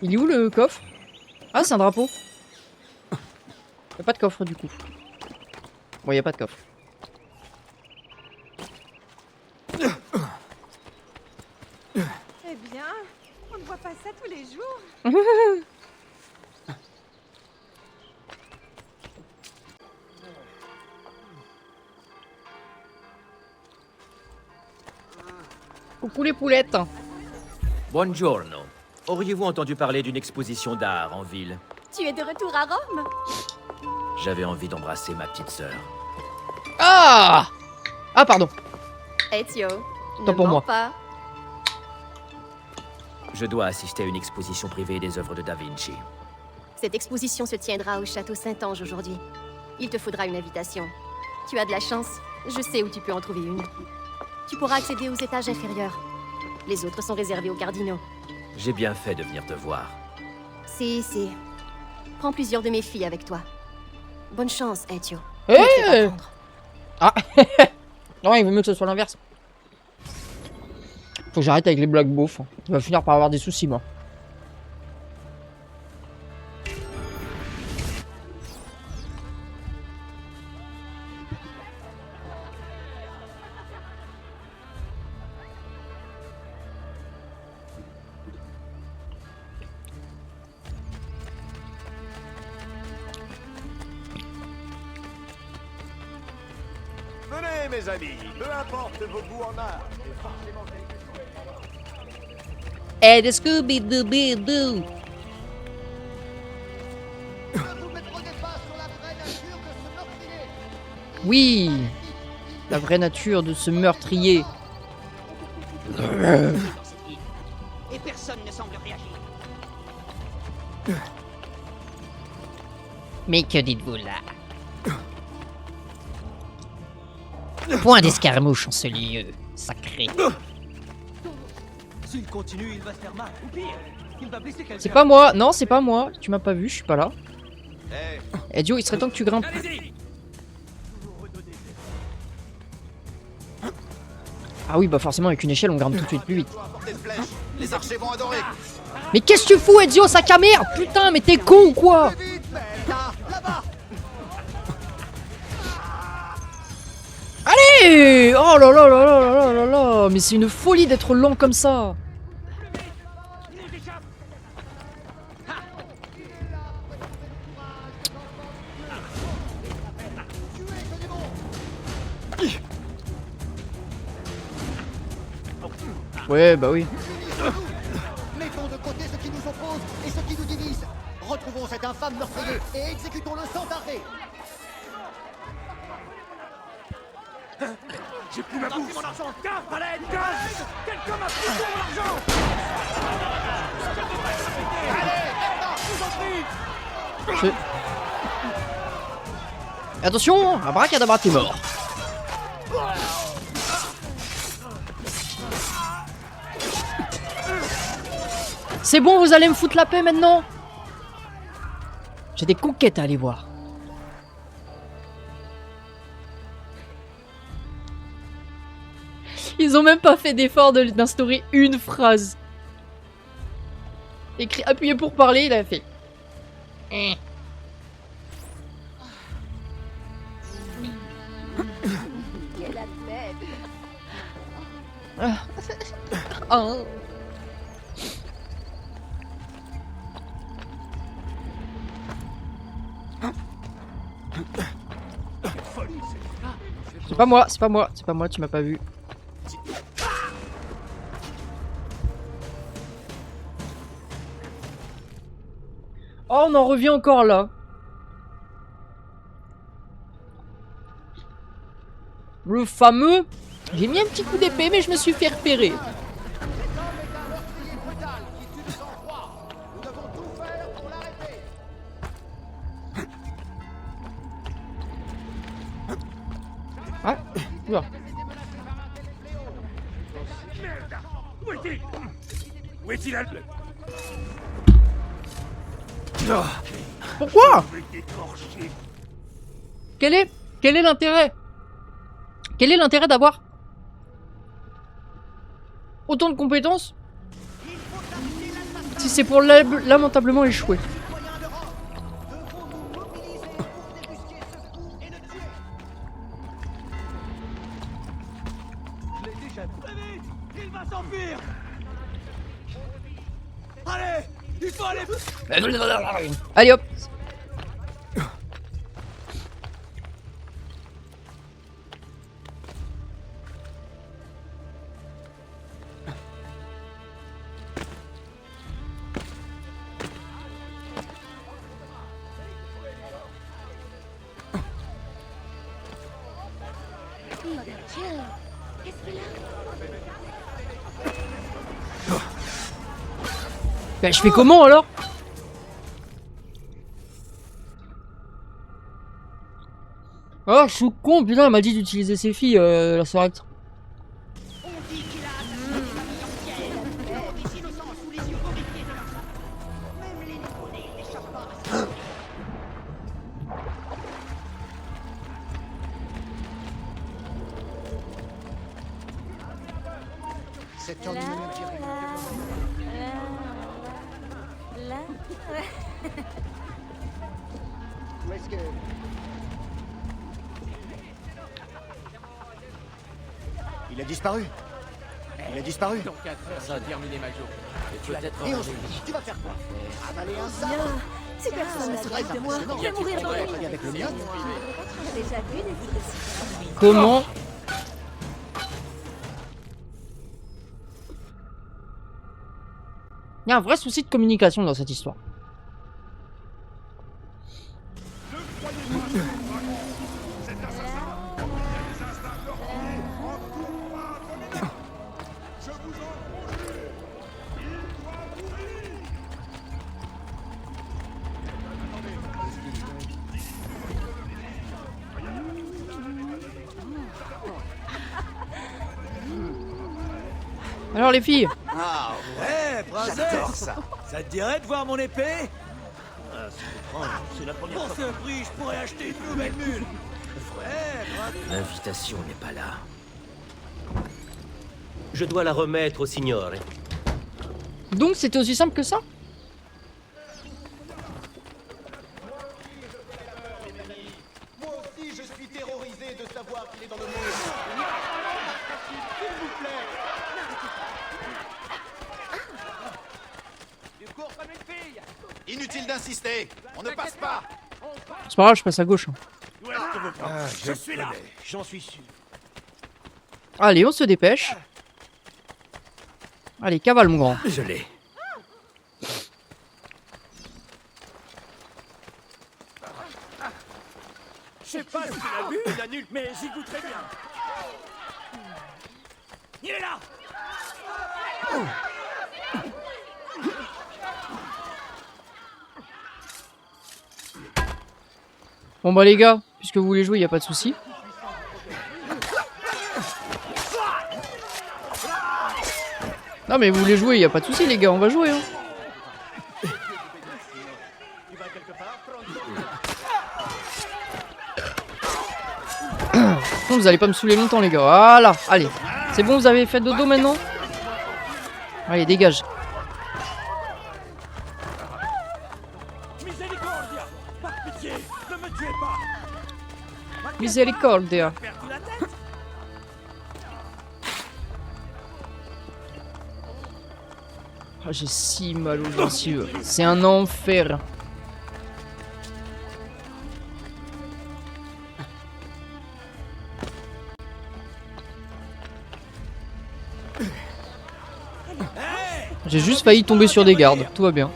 Il est où le coffre? Ah, c'est un drapeau. Y'a pas de coffre du coup. Bon, y'a pas de coffre. Eh bien, on ne voit pas ça tous les jours. Coucou les poulettes. Buongiorno. Auriez-vous entendu parler d'une exposition d'art en ville? Tu es de retour à Rome? J'avais envie d'embrasser ma petite sœur. Ah! Ah, pardon. Ezio, Tant ne pour mens moi. pas. Je dois assister à une exposition privée des œuvres de Da Vinci. Cette exposition se tiendra au château Saint-Ange aujourd'hui. Il te faudra une invitation. Tu as de la chance, je sais où tu peux en trouver une. Tu pourras accéder aux étages inférieurs. Les autres sont réservés aux cardinaux. J'ai bien fait de venir te voir. Si. Prends plusieurs de mes filles avec toi. Bonne chance, Ezio. Eh! Ah! Non, il vaut mieux que ce soit l'inverse. Faut que j'arrête avec les blagues beaufs. Il va finir par avoir des soucis, moi. Venez, mes amis, peu importe vos goûts en art. Eh, de Scooby-Doo-Doo. Oui, la vraie nature de ce meurtrier. Et personne ne semble réagir. Mais que dites-vous là? Point d'escarmouche en ce lieu sacré. S'il continue, il va se faire mal. Ou pire, il va blesser quelqu'un. C'est pas moi, non, c'est pas moi. Tu m'as pas vu, je suis pas là. Ezio, il serait temps que tu grimpes. Ah oui, bah forcément, avec une échelle, on grimpe tout de suite plus vite. Les archers vont adorer. Mais qu'est-ce que tu fous, Ezio, sac à merde? Putain, mais t'es con ou quoi? Allez! Oh là là là là là là là! Mais c'est une folie d'être lent comme ça! Ouais, bah oui. Mettons de côté ce qui nous oppose et ce qui nous divise. Retrouvons cet infâme meurtrier et exécutons-le sans tarder. J'ai plus ma bourse. Mon argent, gaffe, Palette, gaffe. Quelqu'un m'a pris mon argent. Allez, maintenant, vous en prie. Attention, abracadabra, t'es mort. C'est bon, vous allez me foutre la paix maintenant? J'ai des conquêtes à aller voir. Ils ont même pas fait d'effort d'instaurer une phrase. Écrit appuyez pour parler, il a fait. Quelle athlète. Oh. C'est pas moi, c'est pas moi, c'est pas moi, tu m'as pas vu. Oh, on en revient encore là. Le fameux... J'ai mis un petit coup d'épée, mais je me suis fait repérer. Ah, oula. Où est-il? Où est-il allé? Pourquoi? Quel est l'intérêt? Quel est l'intérêt d'avoir autant de compétences si c'est pour lamentablement échouer? Il va s'enfuir. Allez, il faut aller. Allez hop. Bah, je fais comment alors? Oh, je suis con, putain, elle m'a dit d'utiliser ses filles, la sœurette. Cet homme ne me dit rien. Où est-ce que... Il a disparu. Il a disparu. Dans 4 heures, ça a terminé ma journée. Et ensuite, tu vas faire quoi? Avaler un sac? Si personne ne s'occupe de moi, je vais mourir dans le avec le mien. J'ai déjà vu des filles aussi. Comment? Il y a un vrai souci de communication dans cette histoire. Alors les filles? Ah ouais, princesse. J'adore ça. Ça te dirait de voir mon épée? C'est la première Pour fois. ce prix, je pourrais acheter une nouvelle mule. Ouais, L'invitation n'est pas là. Je dois la remettre au signore. Donc c'était aussi simple que ça? Moi aussi, je suis terrorisé de savoir qu'il est dans le monde. S'il vous plaît. Tu cours comme une fille. Inutile d'insister. On ne passe pas. C'est pas grave, je passe à gauche. Je suis là. J'en suis sûr. Allez, on se dépêche. Allez, cavale mon grand. Je l'ai. Je sais pas si tu l'as vu, il a nul, mais j'y goûterai bien. Il est là. Bon bah les gars, puisque vous voulez jouer, y a pas de souci. Non mais vous voulez jouer, y a pas de souci les gars, on va jouer hein. Bon, vous allez pas me saouler longtemps les gars. Voilà, allez. C'est bon, vous avez fait dodo maintenant? Allez, dégage. Miséricordia, par pitié, ne me tuez pas. Miséricordia. Perdu la tête. Ah, j'ai si mal aux gencives. C'est un enfer. J'ai juste failli tomber sur des gardes. Tout va bien.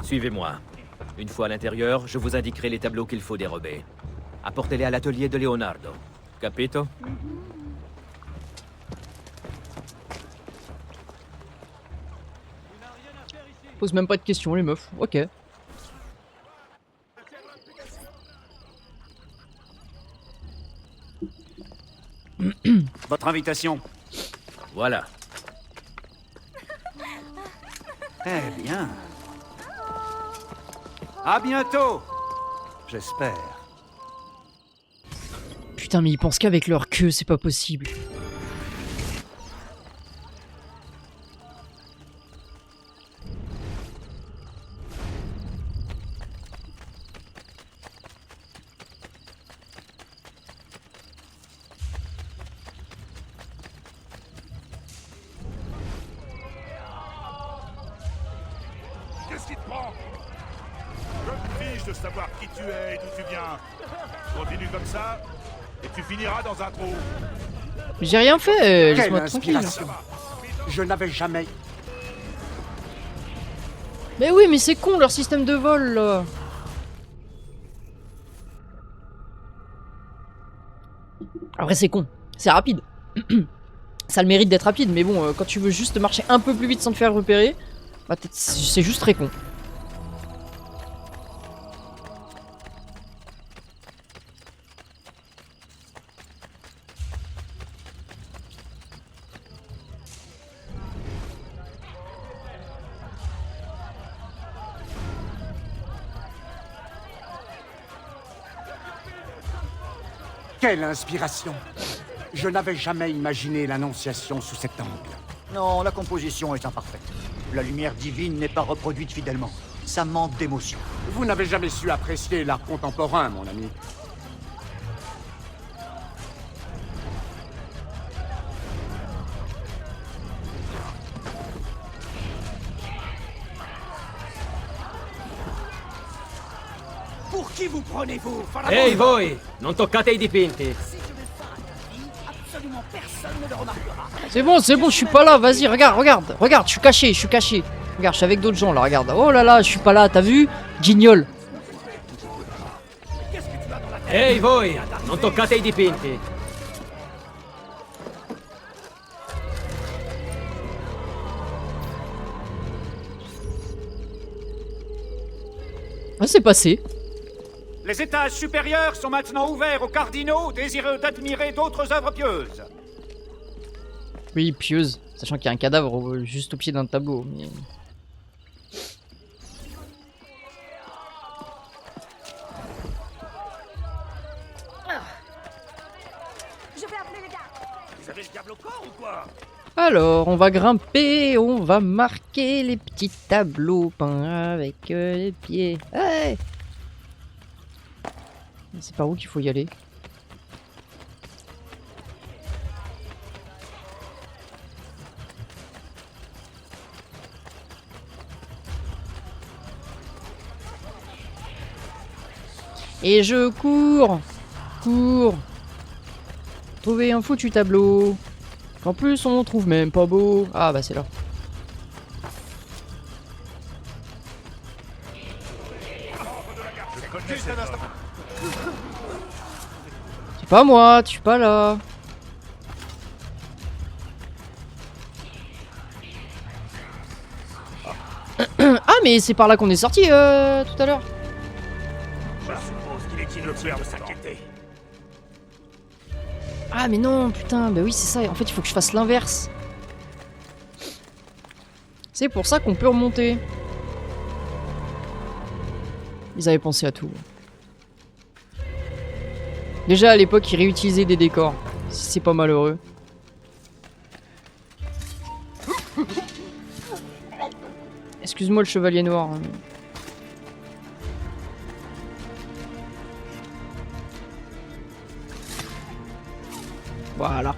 Suivez-moi. Une fois à l'intérieur, je vous indiquerai les tableaux qu'il faut dérober. Apportez-les à l'atelier de Leonardo. Capito? Pose même pas de questions les meufs. Ok. Votre invitation. Voilà. Eh bien. À bientôt. J'espère. Putain mais ils pensent qu'avec leur queue, c'est pas possible. qu'est-ce qui te prend? Je me fiche de savoir qui tu es et d'où tu viens. Continue comme ça, et tu finiras dans un trou. J'ai rien fait, Quelle laisse-moi tranquille. inspiration. Je n'avais jamais... Mais oui, mais c'est con leur système de vol là. Après c'est con, c'est rapide. Ça a le mérite d'être rapide, mais bon, quand tu veux juste marcher un peu plus vite sans te faire repérer, bah c'est juste très con. Quelle inspiration! Je n'avais jamais imaginé l'Annonciation sous cet angle. Non, la composition est imparfaite. La lumière divine n'est pas reproduite fidèlement. Ça manque d'émotion. Vous n'avez jamais su apprécier l'art contemporain, mon ami. Pour qui vous prenez-vous? Ehi voi! Non toccate i dipinti! Absolument personne ne le remarquera. C'est bon, je suis pas là, vas-y, regarde, je suis caché. Regarde, je suis avec d'autres gens là, regarde. Oh là là, je suis pas là, t'as vu? Guignol. Ehi voi! Non toccate i dipinti! Ah, c'est passé. Les étages supérieurs sont maintenant ouverts aux cardinaux désireux d'admirer d'autres œuvres pieuses. Oui, pieuse, sachant qu'il y a un cadavre juste au pied d'un tableau, mais... Je vais appeler les gars. Vous avez le diable au corps ou quoi? Alors, on va grimper, on va marquer les petits tableaux peints avec les pieds. Hey! C'est par où qu'il faut y aller? Et je cours! Trouver un foutu tableau. En plus, on trouve même pas beau. Ah bah c'est là. C'est pas moi, tu es pas là. Ah mais c'est par là qu'on est sorti tout à l'heure. Je suppose qu'il est inutile de s'inquiéter. Ah mais non, putain, bah oui c'est ça, en fait il faut que je fasse l'inverse. C'est pour ça qu'on peut remonter. Ils avaient pensé à tout. Déjà à l'époque ils réutilisaient des décors, si c'est pas malheureux. Excuse-moi le chevalier noir. Hein. Voilà.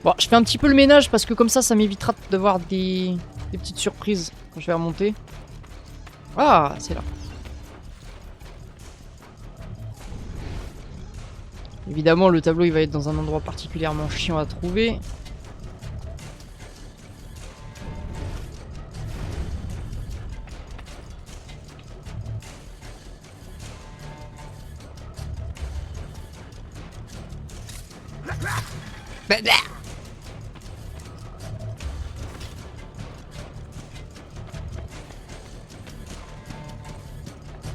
Bon, je fais un petit peu le ménage parce que comme ça m'évitera d'avoir des petites surprises quand je vais remonter. Ah, c'est là. Évidemment, le tableau il va être dans un endroit particulièrement chiant à trouver.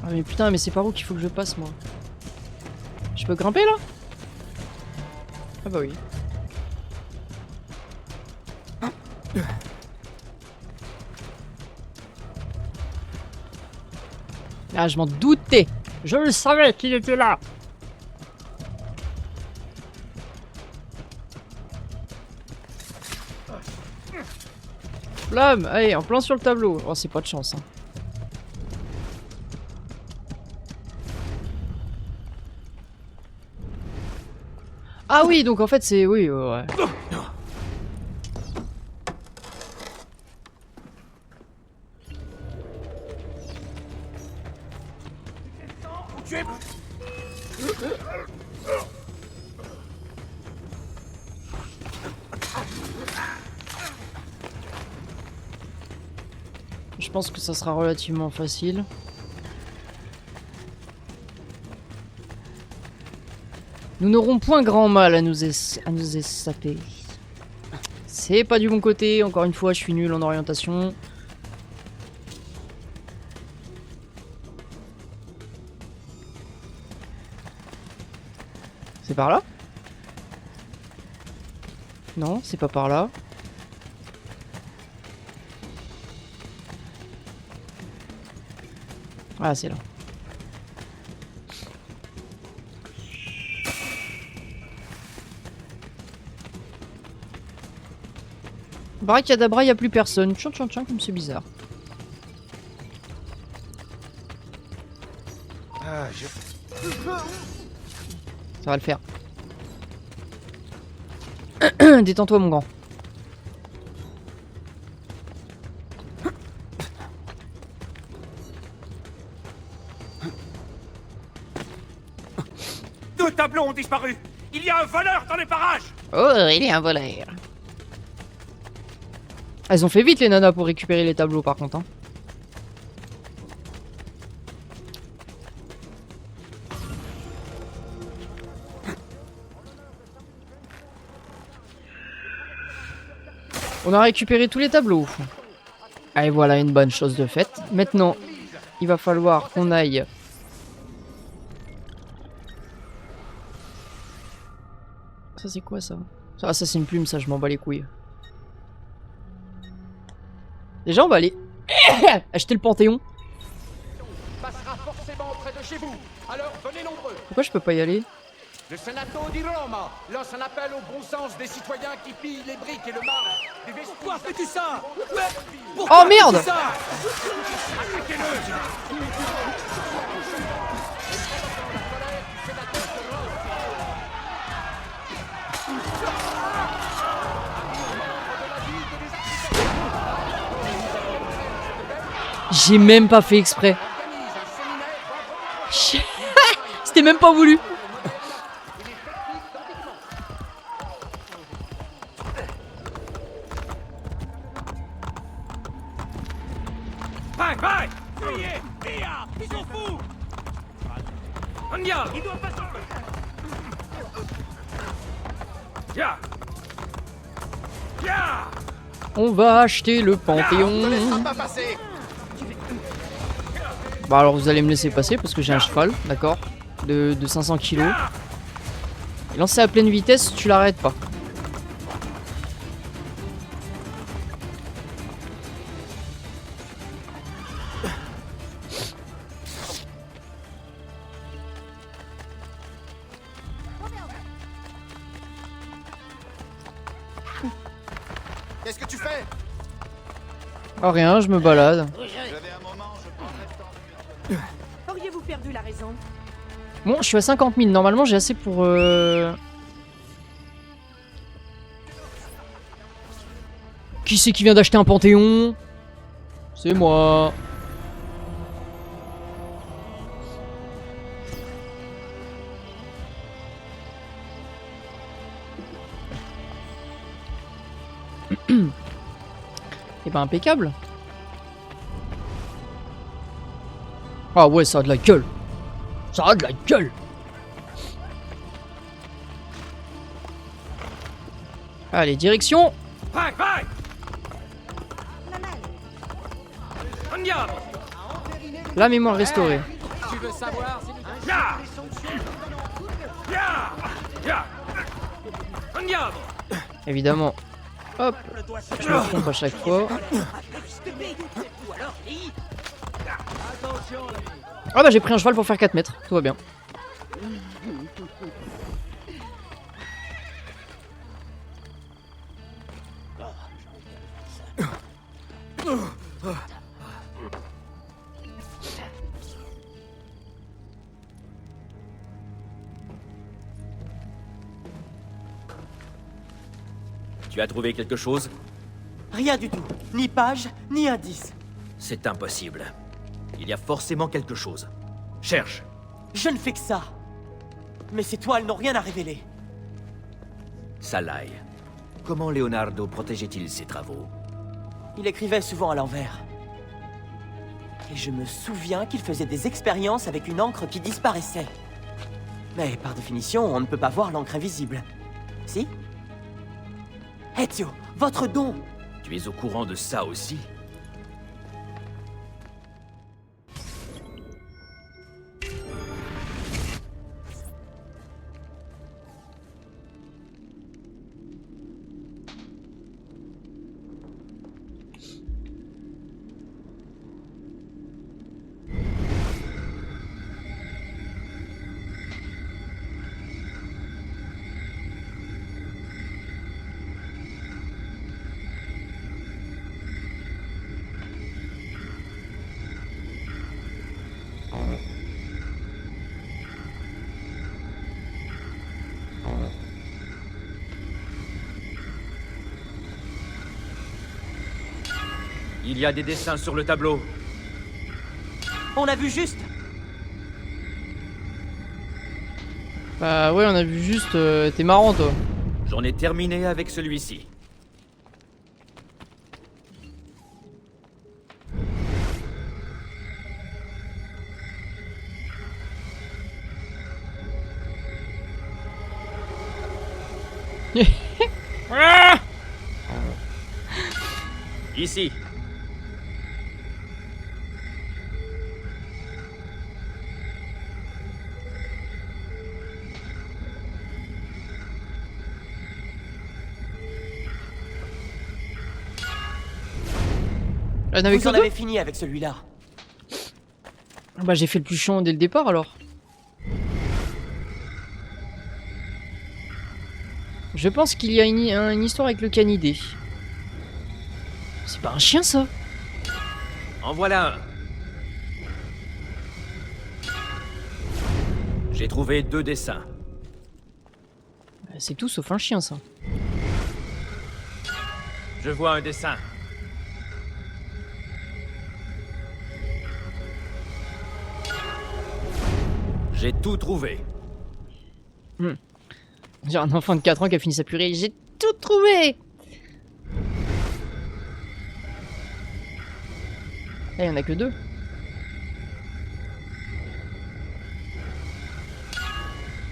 Ah mais putain, mais c'est par où qu'il faut que je passe moi? Je peux grimper là? Ah bah oui. Ah je m'en doutais. Je le savais qu'il était là. Flamme, allez, en plein sur le tableau. Oh c'est pas de chance hein. Ah oui, donc en fait c'est... Oui, ouais. Je pense que ça sera relativement facile. Nous n'aurons point grand mal à nous échapper. C'est pas du bon côté, encore une fois je suis nul en orientation. C'est par là? Non, c'est pas par là. Ah, c'est là. Bracadabra, y a plus personne. Tchan tchan tchan, comme c'est bizarre. Ah, Ça va le faire. Détends-toi, mon grand. Deux tableaux ont disparu. Il y a un voleur dans les parages. Oh, il est un voleur. Elles ont fait vite les nanas pour récupérer les tableaux par contre. Hein. On a récupéré tous les tableaux. Allez, voilà une bonne chose de faite. Maintenant, il va falloir qu'on aille... Ça c'est quoi ça? Ah, ça c'est une plume, ça je m'en bats les couilles. Déjà on va aller acheter le Panthéon. Passera forcément près de chez vous. Alors venez nombreux. Pourquoi je peux pas y aller? Le Senato di Roma lance un appel au bon sens des citoyens qui pillent les briques et le marbre. Pourquoi fais-tu ça? Oh merde! J'ai même pas fait exprès. C'était même pas voulu. Bang, bang! Criez! Via! Ils sont fous! Anya! Ils doivent pas s'en... Ya! Ya! On va acheter le Panthéon. Bah alors vous allez me laisser passer parce que j'ai un cheval, d'accord, de 500 kg. Et lancer à pleine vitesse, tu l'arrêtes pas. Qu'est-ce que tu fais? Oh rien, je me balade. Auriez-vous perdu la raison? Bon, je suis à 50 000. Normalement, j'ai assez pour... Qui c'est qui vient d'acheter un Panthéon? C'est moi. Et ben impeccable. Ah ouais, ça a de la gueule. Ça a de la gueule. Allez, direction. Bang, bang! Anya! La mémoire restaurée. Tu veux savoir si nous... Ya! Ya! Ya! Anya! Évidemment. Hop. Je me trompe à chaque fois. Ah bah j'ai pris un cheval pour faire 4 mètres. Tout va bien. Tu as trouvé quelque chose? Rien du tout. Ni page, ni indice. C'est impossible. Il y a forcément quelque chose. Cherche. Je ne fais que ça. Mais ces toiles n'ont rien à révéler. Salai. Comment Leonardo protégeait-il ses travaux? Il écrivait souvent à l'envers. Et je me souviens qu'il faisait des expériences avec une encre qui disparaissait. Mais par définition, on ne peut pas voir l'encre invisible. Si? Ezio, votre don! Tu es au courant de ça aussi? Il y a des dessins sur le tableau. On a vu juste. Bah ouais, on a vu juste... T'es marrant, toi. J'en ai terminé avec celui-ci. Ici. Vous en avez fini avec celui-là. Bah j'ai fait le plus chiant dès le départ alors. Je pense qu'il y a une histoire avec le canidé. C'est pas un chien ça? En voilà un. J'ai trouvé 2 dessins. C'est tout sauf un chien ça. Je vois un dessin. J'ai tout trouvé. J'ai un enfant de 4 ans qui a fini sa purée. J'ai tout trouvé. Il y en a que 2.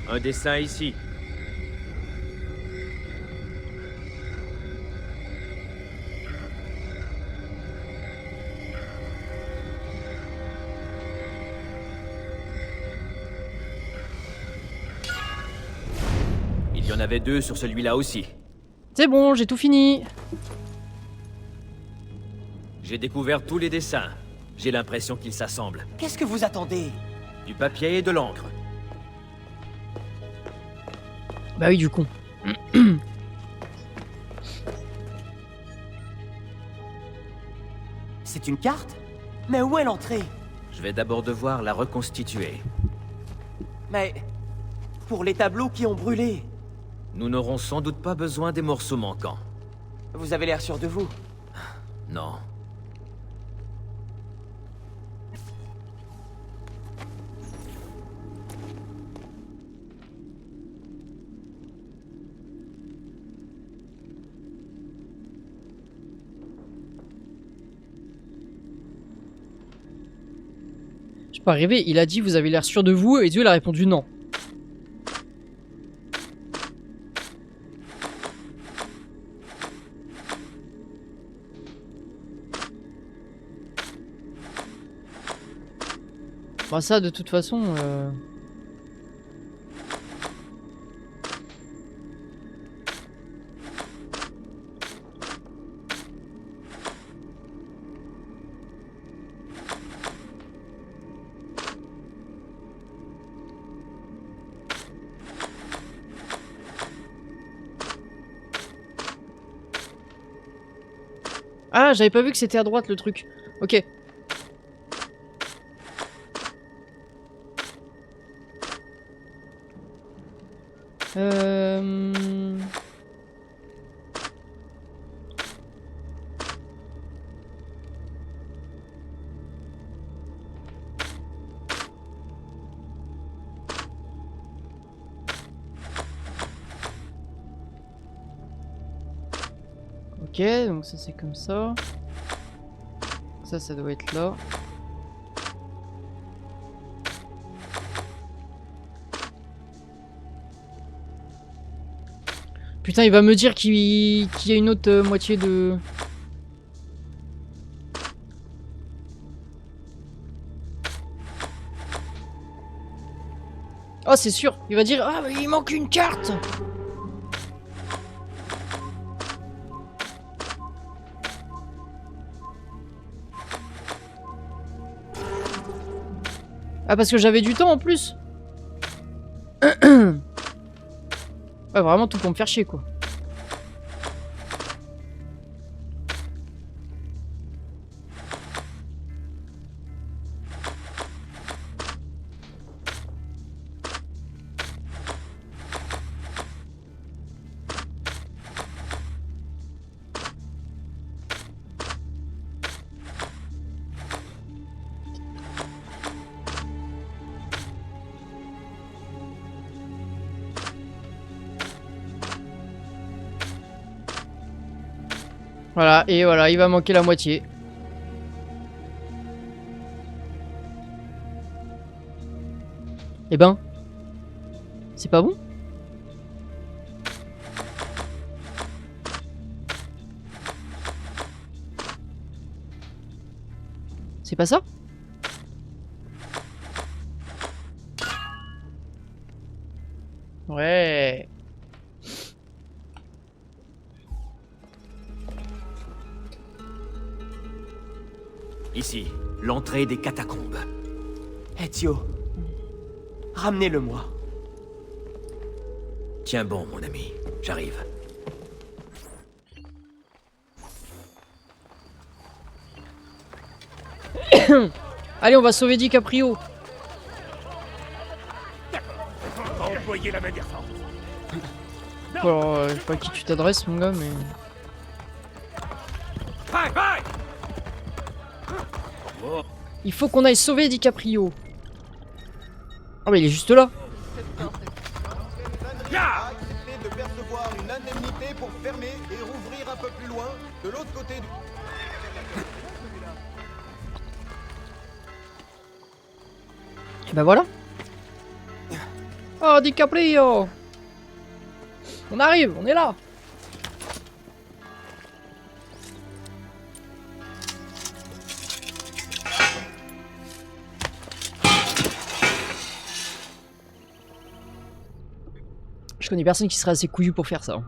Un dessin ici. Il y en avait 2 sur celui-là aussi. C'est bon, j'ai tout fini. J'ai découvert tous les dessins. J'ai l'impression qu'ils s'assemblent. Qu'est-ce que vous attendez? Du papier et de l'encre. Bah oui, du con. C'est une carte? Mais où est l'entrée? Je vais d'abord devoir la reconstituer. Mais... pour les tableaux qui ont brûlé. Nous n'aurons sans doute pas besoin des morceaux manquants. Vous avez l'air sûr de vous? Non. Je suis pas rêvé, il a dit vous avez l'air sûr de vous et Dieu a répondu non. Bah ça de toute façon... Ah, j'avais pas vu que c'était à droite le truc. Ok. Ok, donc ça c'est comme ça. Ça doit être là. Putain, il va me dire qu'il y a une autre moitié de... Oh, c'est sûr. Il va dire, ah, mais il manque une carte. Ah, parce que j'avais du temps en plus. Ouais, vraiment tout pour me faire chier, quoi. Voilà, et voilà, il va manquer la moitié. Eh ben, c'est pas bon? C'est pas ça? Ouais. Ici, l'entrée des catacombes. Ezio, ramenez-le-moi. Tiens bon, mon ami, j'arrive. Allez, on va sauver DiCaprio. Employez la manière forte. Alors, je sais pas à qui tu t'adresses, mon gars, mais... Il faut qu'on aille sauver DiCaprio. Ah, mais il est juste là. De percevoir une indemnité pour fermer et rouvrir un peu plus loin, de l'autre côté du... Et bah voilà. Oh, DiCaprio. On arrive, on est là. Je connais personne qui serait assez couillu pour faire ça.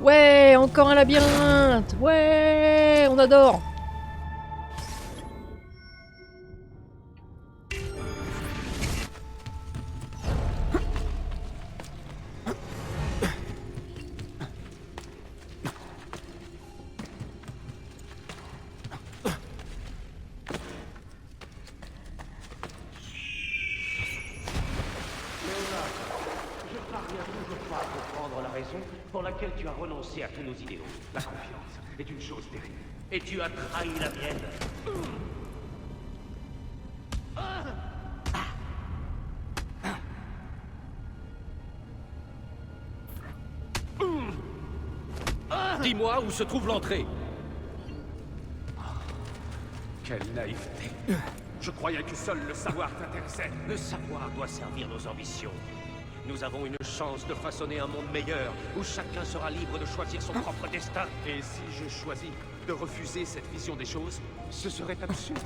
Ouais, encore un labyrinthe. Ouais, on adore. pour laquelle tu as renoncé à tous nos idéaux. La confiance est une chose terrible. Et tu as trahi la mienne. Dis-moi où se trouve l'entrée. Quelle naïveté. Je croyais que seul le savoir t'intéressait. Le savoir doit servir nos ambitions. Nous avons une chance de façonner un monde meilleur, où chacun sera libre de choisir son propre destin. Et si je choisis de refuser cette vision des choses, ce serait absurde.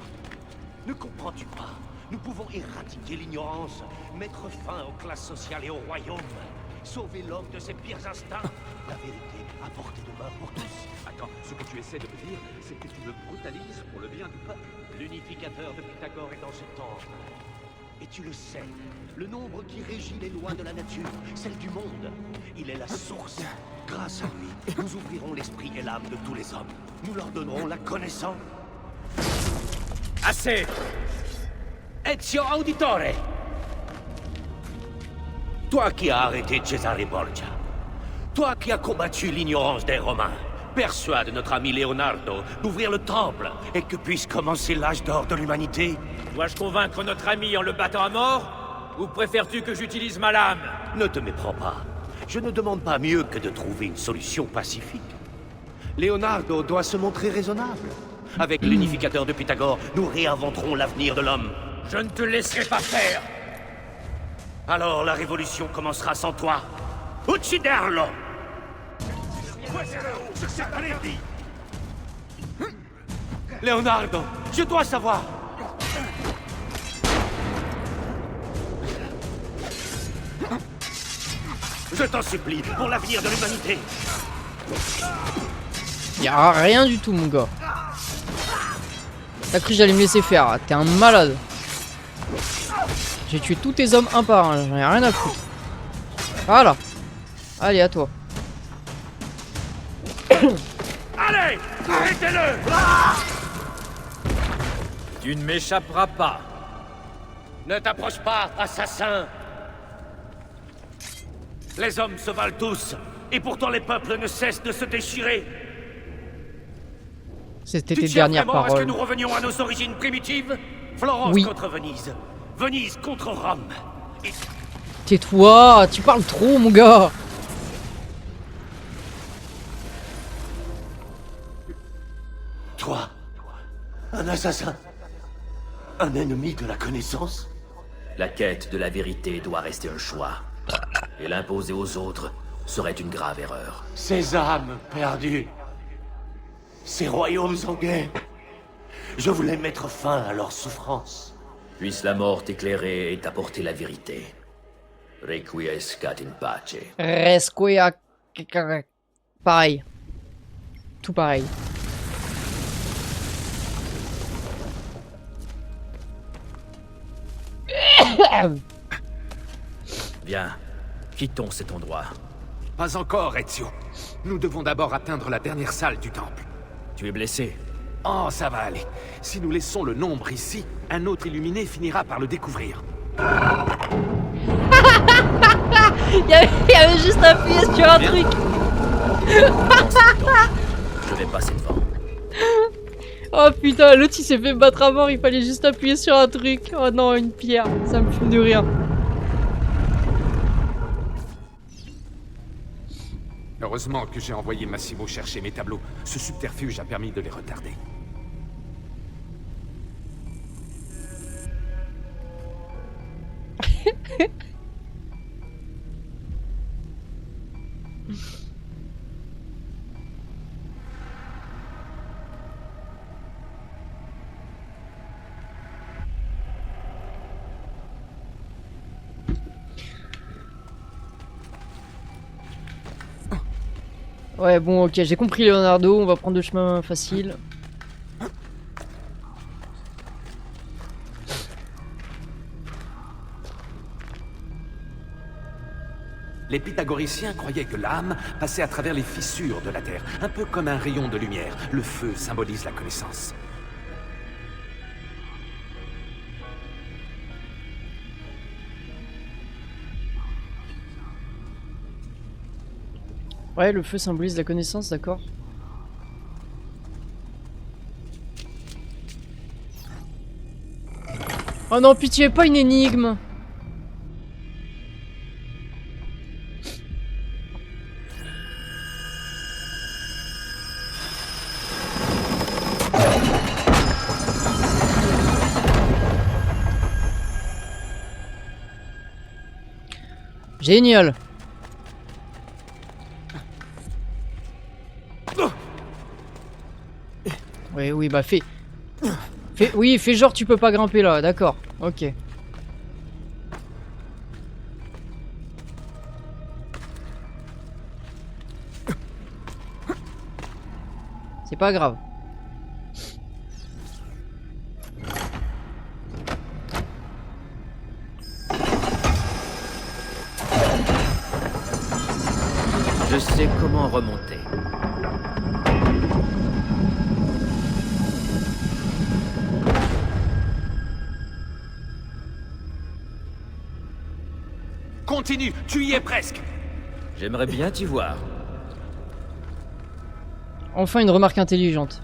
Ne comprends-tu pas? Nous pouvons éradiquer l'ignorance, mettre fin aux classes sociales et au royaume, sauver l'homme de ses pires instincts. La vérité à portée de main pour tous. Attends, ce que tu essaies de me dire, c'est que tu me brutalises pour le bien du peuple. L'unificateur de Pythagore est dans ce temple. Et tu le sais, le nombre qui régit les lois de la nature, celle du monde, il est la source. Grâce à lui, nous ouvrirons l'esprit et l'âme de tous les hommes. Nous leur donnerons la connaissance. Assez! Ezio Auditore! Toi qui as arrêté Cesare Borgia, toi qui as combattu l'ignorance des Romains, Persuade notre ami Leonardo d'ouvrir le temple et que puisse commencer l'âge d'or de l'humanité. Dois-je convaincre notre ami en le battant à mort? Ou préfères-tu que j'utilise ma lame? Ne te méprends pas. Je ne demande pas mieux que de trouver une solution pacifique. Leonardo doit se montrer raisonnable. Avec l'unificateur de Pythagore, nous réinventerons l'avenir de l'homme. Je ne te laisserai pas faire! Alors la révolution commencera sans toi. Ucciderlo! Leonardo, je dois savoir. Je t'en supplie, pour l'avenir de l'humanité. Y'a rien du tout, mon gars. T'as cru que j'allais me laisser faire? T'es un malade. J'ai tué tous tes hommes un par un, j'en ai rien à foutre. Voilà. Allez, à toi. Allez, arrêtez-le! Tu ne m'échapperas pas. Ne t'approche pas, assassin! Les hommes se valent tous, et pourtant les peuples ne cessent de se déchirer. C'était Tu tes tiens dernières vraiment à ce que paroles. nous revenions à nos origines primitives? Florence Oui. contre Venise, Venise contre Rome. Et Tais-toi, tu parles trop, mon gars. toi, un assassin, un ennemi de la connaissance? La quête de la vérité doit rester un choix. Et l'imposer aux autres serait une grave erreur. Ces âmes perdues, ces royaumes en guerre, je voulais mettre fin à leur souffrance. Puisse la mort t'éclairer et t'apporter la vérité. Requiescat in pace. Resquea. Pareil. Tout pareil. Viens, quittons cet endroit. Pas encore, Ezio. Nous devons d'abord atteindre la dernière salle du temple. Tu es blessé? Oh, ça va aller. Si nous laissons le nombre ici, un autre illuminé finira par le découvrir. Il y avait juste appuyé sur un truc. Je vais passer devant. Oh putain, l'autre il s'est fait battre à mort, il fallait juste appuyer sur un truc. Oh non, une pierre, ça me fume de rire. Heureusement que j'ai envoyé Massimo chercher mes tableaux. Ce subterfuge a permis de les retarder. Ouais, bon, ok, j'ai compris, Leonardo, on va prendre le chemin facile. Les pythagoriciens croyaient que l'âme passait à travers les fissures de la Terre, un peu comme un rayon de lumière. Le feu symbolise la connaissance. Ouais, le feu symbolise la connaissance, d'accord. Oh non, pitié, pas une énigme. Génial. Oui, oui, bah fais... Oui, fais genre tu peux pas grimper là, d'accord, ok. C'est pas grave. Je sais comment remonter. Continue, tu y es presque. J'aimerais bien t'y voir. Enfin une remarque intelligente.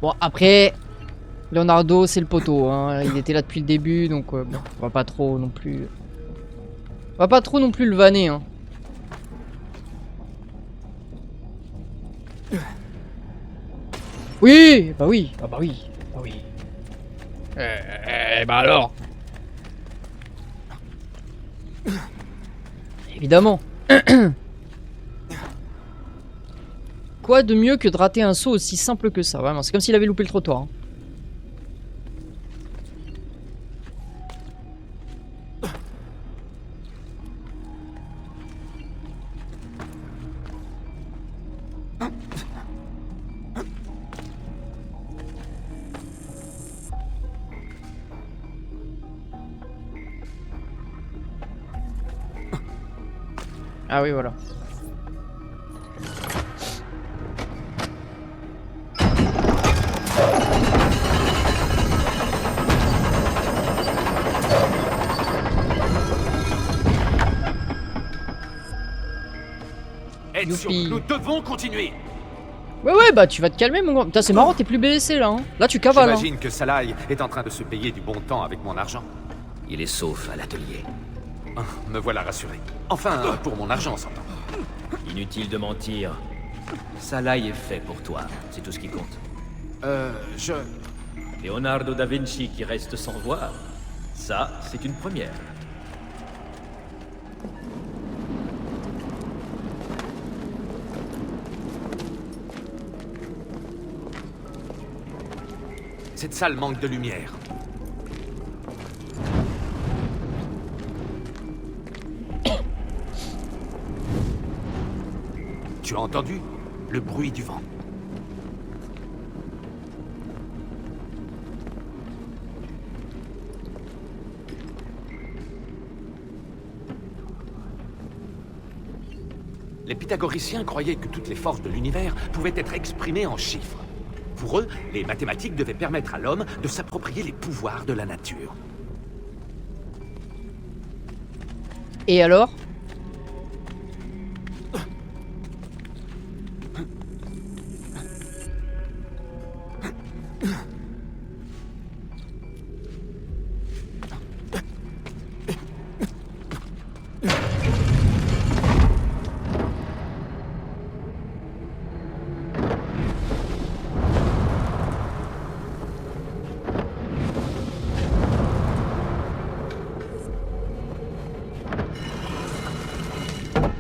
Bon, après, Leonardo, c'est le poteau, hein. Il était là depuis le début, donc bon, on va pas trop non plus... On va pas trop non plus le vanner, hein. Oui, bah oui, ah bah oui, bah oui. Bah alors. Évidemment. Quoi de mieux que de rater un saut aussi simple que ça, vraiment. C'est comme s'il avait loupé le trottoir. Hein. Ah oui, voilà. Ezio, nous devons continuer. Ouais, bah tu vas te calmer, mon gars. Putain, c'est marrant, t'es plus blessé là. Hein. Là, tu cavales. J'imagine que Salai est en train de se payer du bon temps avec mon argent. Il est sauf à l'atelier. Ah, me voilà rassuré. Enfin, pour mon argent, s'entend. Inutile de mentir. Salai est fait pour toi, c'est tout ce qui compte. Leonardo da Vinci qui reste sans voir. Ça, c'est une première. Cette salle manque de lumière. Tu as entendu? Le bruit du vent. Les pythagoriciens croyaient que toutes les forces de l'univers pouvaient être exprimées en chiffres. Pour eux, les mathématiques devaient permettre à l'homme de s'approprier les pouvoirs de la nature. Et alors?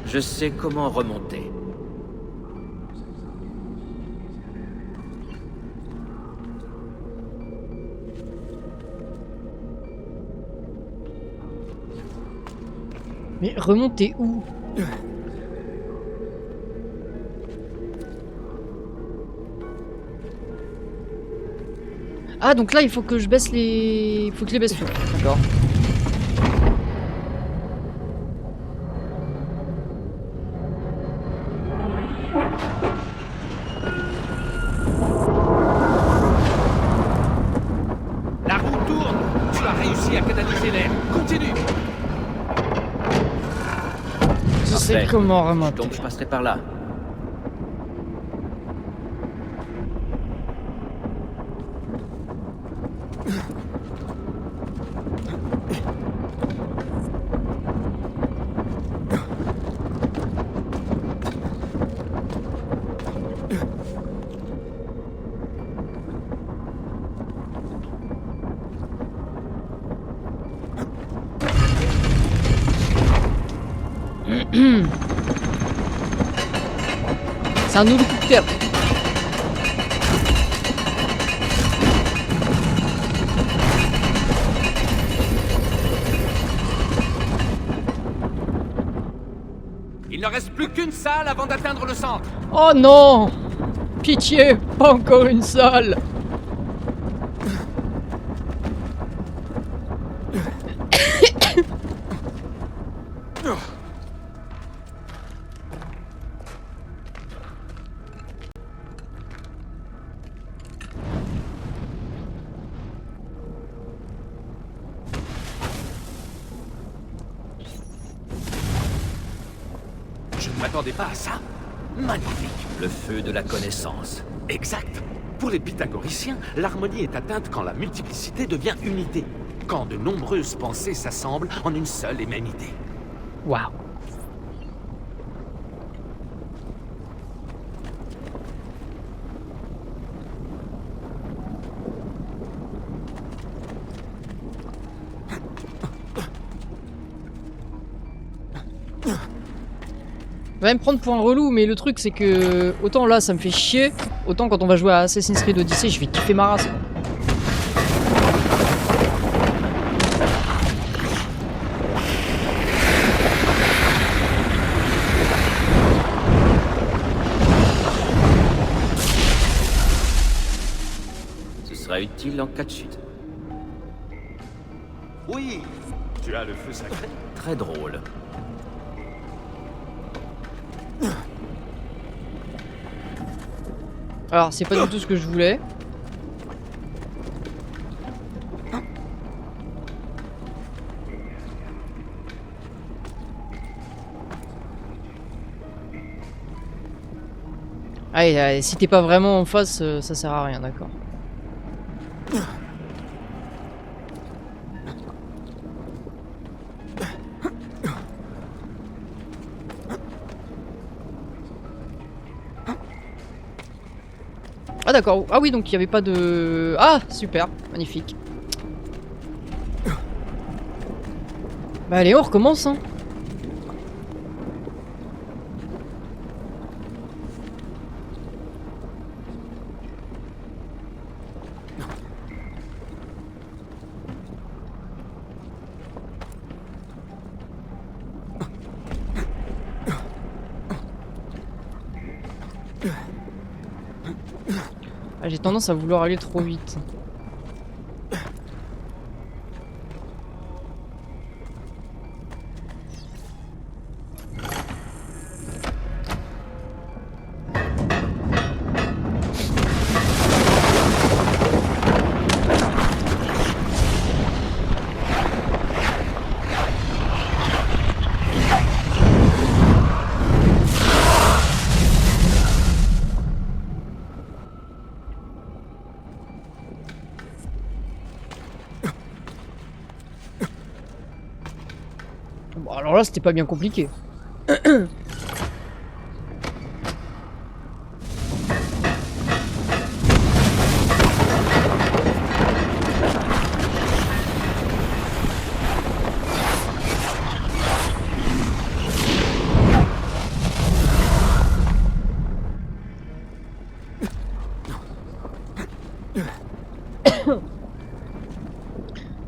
Je sais comment remonter. Mais remonter où? Ah, donc là, il faut que je baisse les... Il faut que je les baisse. D'accord. La roue tourne! Tu as réussi à canaliser l'air. Continue! Je sais comment remonter. Donc je passerai par là. C'est un hélicoptère. Il ne reste plus qu'une salle avant d'atteindre le centre. Oh non! Pitié, pas encore une salle. Je ne m'attendais pas à ça. Magnifique. Le feu de la connaissance. Exact. Pour les pythagoriciens, l'harmonie est atteinte quand la multiplicité devient unité. Quand de nombreuses pensées s'assemblent en une seule et même idée. Waouh. Va me prendre pour un relou, mais le truc c'est que autant là ça me fait chier, autant quand on va jouer à Assassin's Creed Odyssey je vais kiffer ma race. Ce sera utile en cas de chute. Oui, tu as le feu sacré. Très drôle. Alors c'est pas du tout ce que je voulais. Allez, si t'es pas vraiment en face, ça sert à rien, d'accord. Ah d'accord, ah oui donc il n'y avait pas de... Ah super, magnifique. Bah allez on recommence hein. Ah, j'ai tendance à vouloir aller trop vite. Bon, alors là, c'était pas bien compliqué.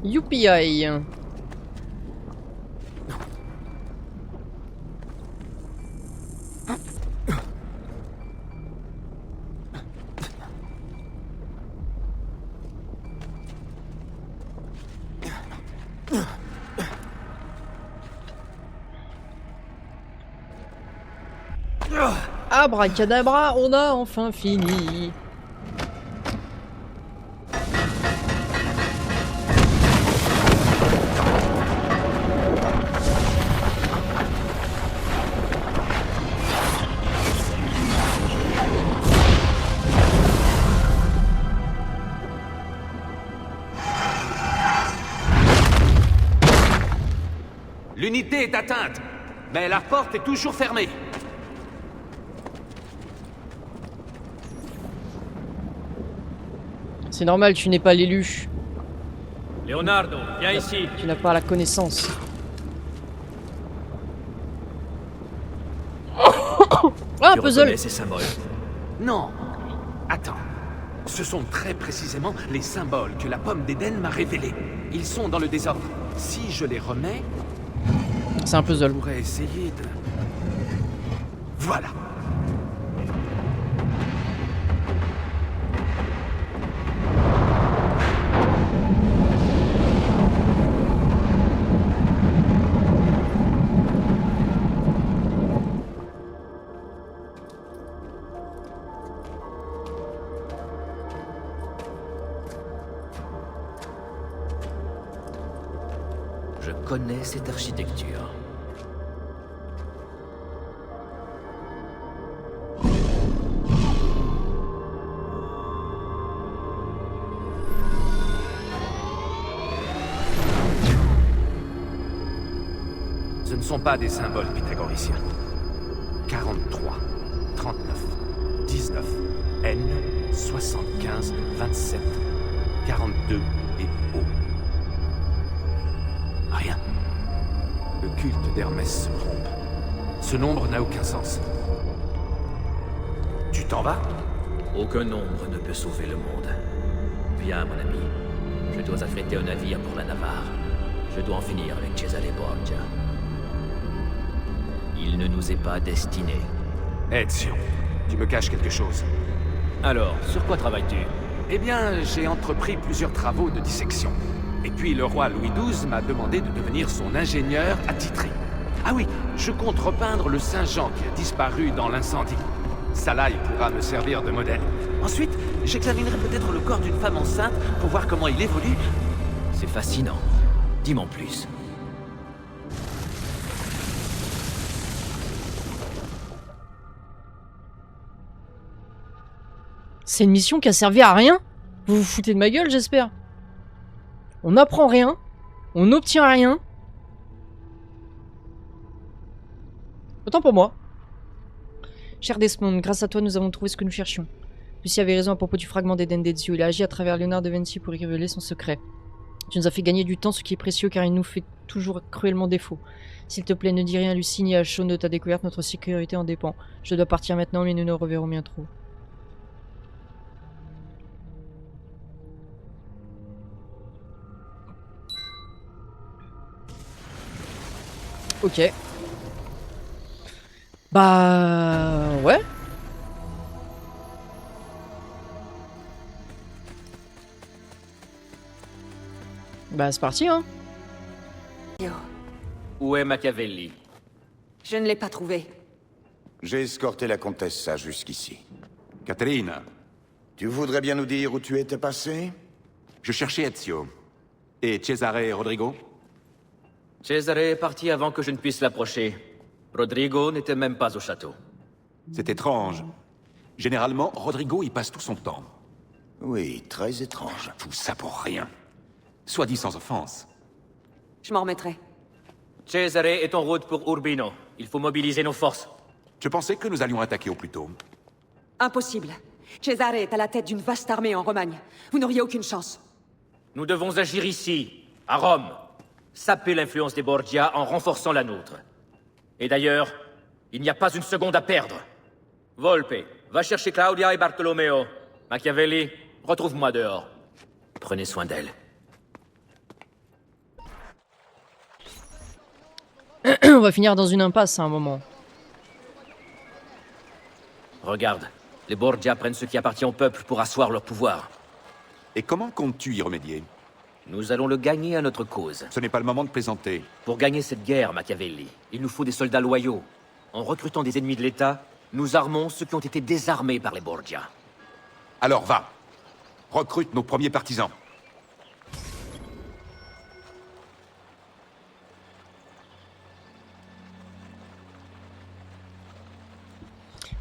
UPI. Abracadabra, on a enfin fini. L'unité est atteinte, mais la porte est toujours fermée. C'est normal, tu n'es pas l'élu. Leonardo, viens ici. Tu n'as pas la connaissance. Ah, Tu puzzle. reconnais ces symboles? Non. Attends. Ce sont très précisément les symboles que la pomme d'Éden m'a révélés. Ils sont dans le désordre. Si je les remets... C'est un puzzle. Je pourrais essayer de... Voilà. Je connais cette architecture. ne sont pas des symboles pythagoriciens. 43, 39, 19, N, 75, 27, 42 et O. Rien. Le culte d'Hermès se trompe. Ce nombre n'a aucun sens. Tu t'en vas? Aucun nombre ne peut sauver le monde. Viens, mon ami. Je dois affréter un navire pour la Navarre. Je dois en finir avec Cesare Borgia. Il ne nous est pas destiné. Ezio, tu me caches quelque chose. Alors, sur quoi travailles-tu? Eh bien, j'ai entrepris plusieurs travaux de dissection. Et puis le roi Louis XII m'a demandé de devenir son ingénieur attitré. Ah oui, je compte repeindre le Saint-Jean qui a disparu dans l'incendie. Salaï pourra me servir de modèle. Ensuite, j'examinerai peut-être le corps d'une femme enceinte pour voir comment il évolue. C'est fascinant. Dis-moi en plus. C'est une mission qui a servi à rien? Vous vous foutez de ma gueule, j'espère. On n'apprend rien. On n'obtient rien. Autant pour moi. Cher Desmond, grâce à toi, nous avons trouvé ce que nous cherchions. Lucie avait raison à propos du fragment d'Eden d'Ezio. Il a agi à travers Léonard de Vinci pour y révéler son secret. Tu nous as fait gagner du temps, ce qui est précieux, car il nous fait toujours cruellement défaut. S'il te plaît, ne dis rien, Lucie, ni à Shaun de ta découverte, notre sécurité en dépend. Je dois partir maintenant, mais nous nous reverrons bientôt. Ok. Bah... ouais. Bah c'est parti, hein. Où est Machiavelli? Je ne l'ai pas trouvé. J'ai escorté la comtesse jusqu'ici. Caterina, Tu voudrais bien nous dire où tu étais passé? je cherchais Ezio. Et Cesare et Rodrigo? Cesare est parti avant que je ne puisse l'approcher. Rodrigo n'était même pas au château. C'est étrange. Généralement, Rodrigo y passe tout son temps. Oui, très étrange. Tout ça pour rien. Soit dit sans offense. Je m'en remettrai. Cesare est en route pour Urbino. Il faut mobiliser nos forces. Je pensais que nous allions attaquer au plus tôt. Impossible. Cesare est à la tête d'une vaste armée en Romagne. Vous n'auriez aucune chance. Nous devons agir ici, à Rome. Saper l'influence des Borgia en renforçant la nôtre. Et d'ailleurs, il n'y a pas une seconde à perdre. Volpe, va chercher Claudia et Bartolomeo. Machiavelli, retrouve-moi dehors. Prenez soin d'elle. On va finir dans une impasse à un moment. Regarde, les Borgia prennent ce qui appartient au peuple pour asseoir leur pouvoir. Et comment comptes-tu y remédier? Nous allons le gagner à notre cause. Ce n'est pas le moment de plaisanter. Pour gagner cette guerre, Machiavelli, il nous faut des soldats loyaux. En recrutant des ennemis de l'État, nous armons ceux qui ont été désarmés par les Borgia. Alors va. Recrute nos premiers partisans.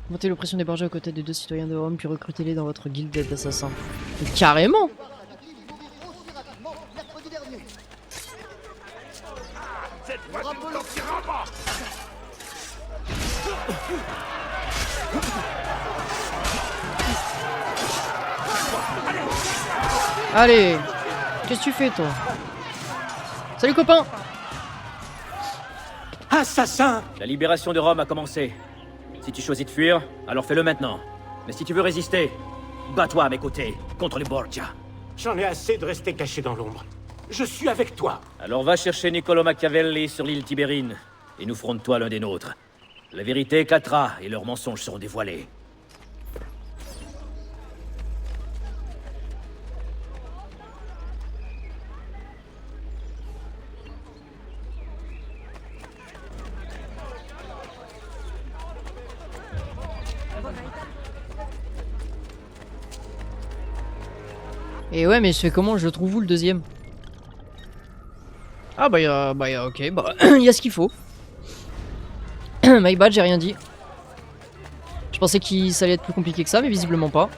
Montez l'oppression des Borgia aux côtés des deux citoyens de Rome, puis recrutez-les dans votre guilde d'assassins. Mais carrément! Cette fois, tu ne t'en tireras pas. Allez! Qu'est-ce que tu fais, toi? Salut, copain! Assassin! La libération de Rome a commencé. Si tu choisis de fuir, alors fais-le maintenant. Mais si tu veux résister, bats-toi à mes côtés, contre les Borgia. J'en ai assez de rester caché dans l'ombre. Je suis avec toi. Alors va chercher Niccolo Machiavelli sur l'île Tibérine, et nous ferons de toi l'un des nôtres. La vérité éclatera, et leurs mensonges seront dévoilés. Et ouais, mais je fais comment? Je le trouve où le deuxième? Ah bah ok, bah il y a ce qu'il faut. My bad, j'ai rien dit. Je pensais que ça allait être plus compliqué que ça, mais visiblement pas.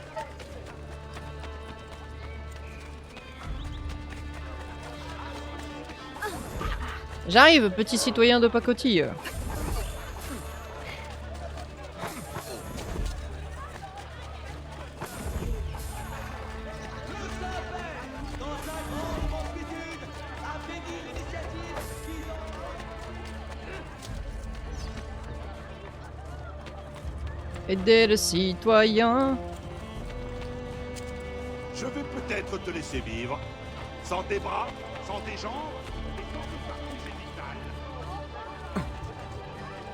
J'arrive, petit citoyen de pacotille. Aider le citoyen. Je vais peut-être te laisser vivre. Sans tes bras, sans tes jambes, et sans tes parties génitales.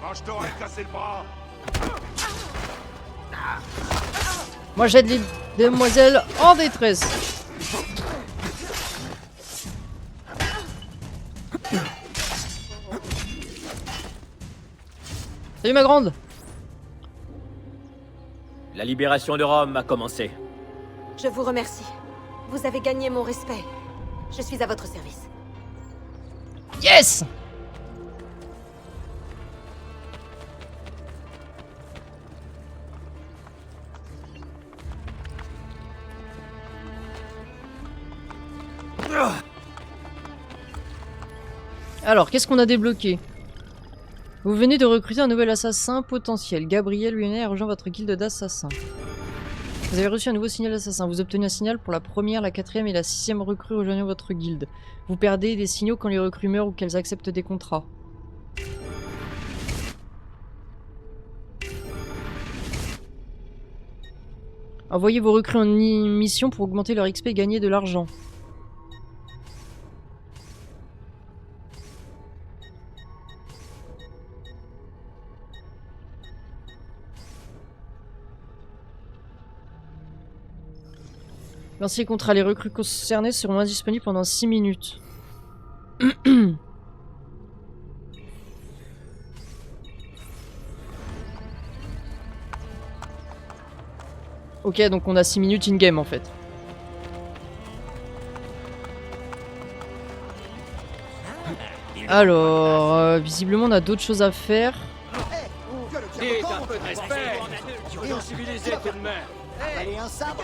Quand je t'aurai cassé le bras. Moi j'aide les demoiselles en détresse. Salut ma grande. La libération de Rome a commencé. Je vous remercie. Vous avez gagné mon respect. Je suis à votre service. Yes! Alors, qu'est-ce qu'on a débloqué? Vous venez de recruter un nouvel assassin potentiel. Gabriel Lunaire a rejoint votre guilde d'assassins. Vous avez reçu un nouveau signal d'assassin. Vous obtenez un signal pour la première, la quatrième et la sixième recrue rejoignant votre guilde. Vous perdez des signaux quand les recrues meurent ou qu'elles acceptent des contrats. Envoyez vos recrues en mission pour augmenter leur XP et gagner de l'argent. Lancez contre les recrues concernées seront indisponibles pendant 6 minutes. Ok, donc on a 6 minutes in-game en fait. Alors, visiblement on a d'autres choses à faire. Dites un peu de respect. Soyons civilisés tout de même. Allez, un sabre.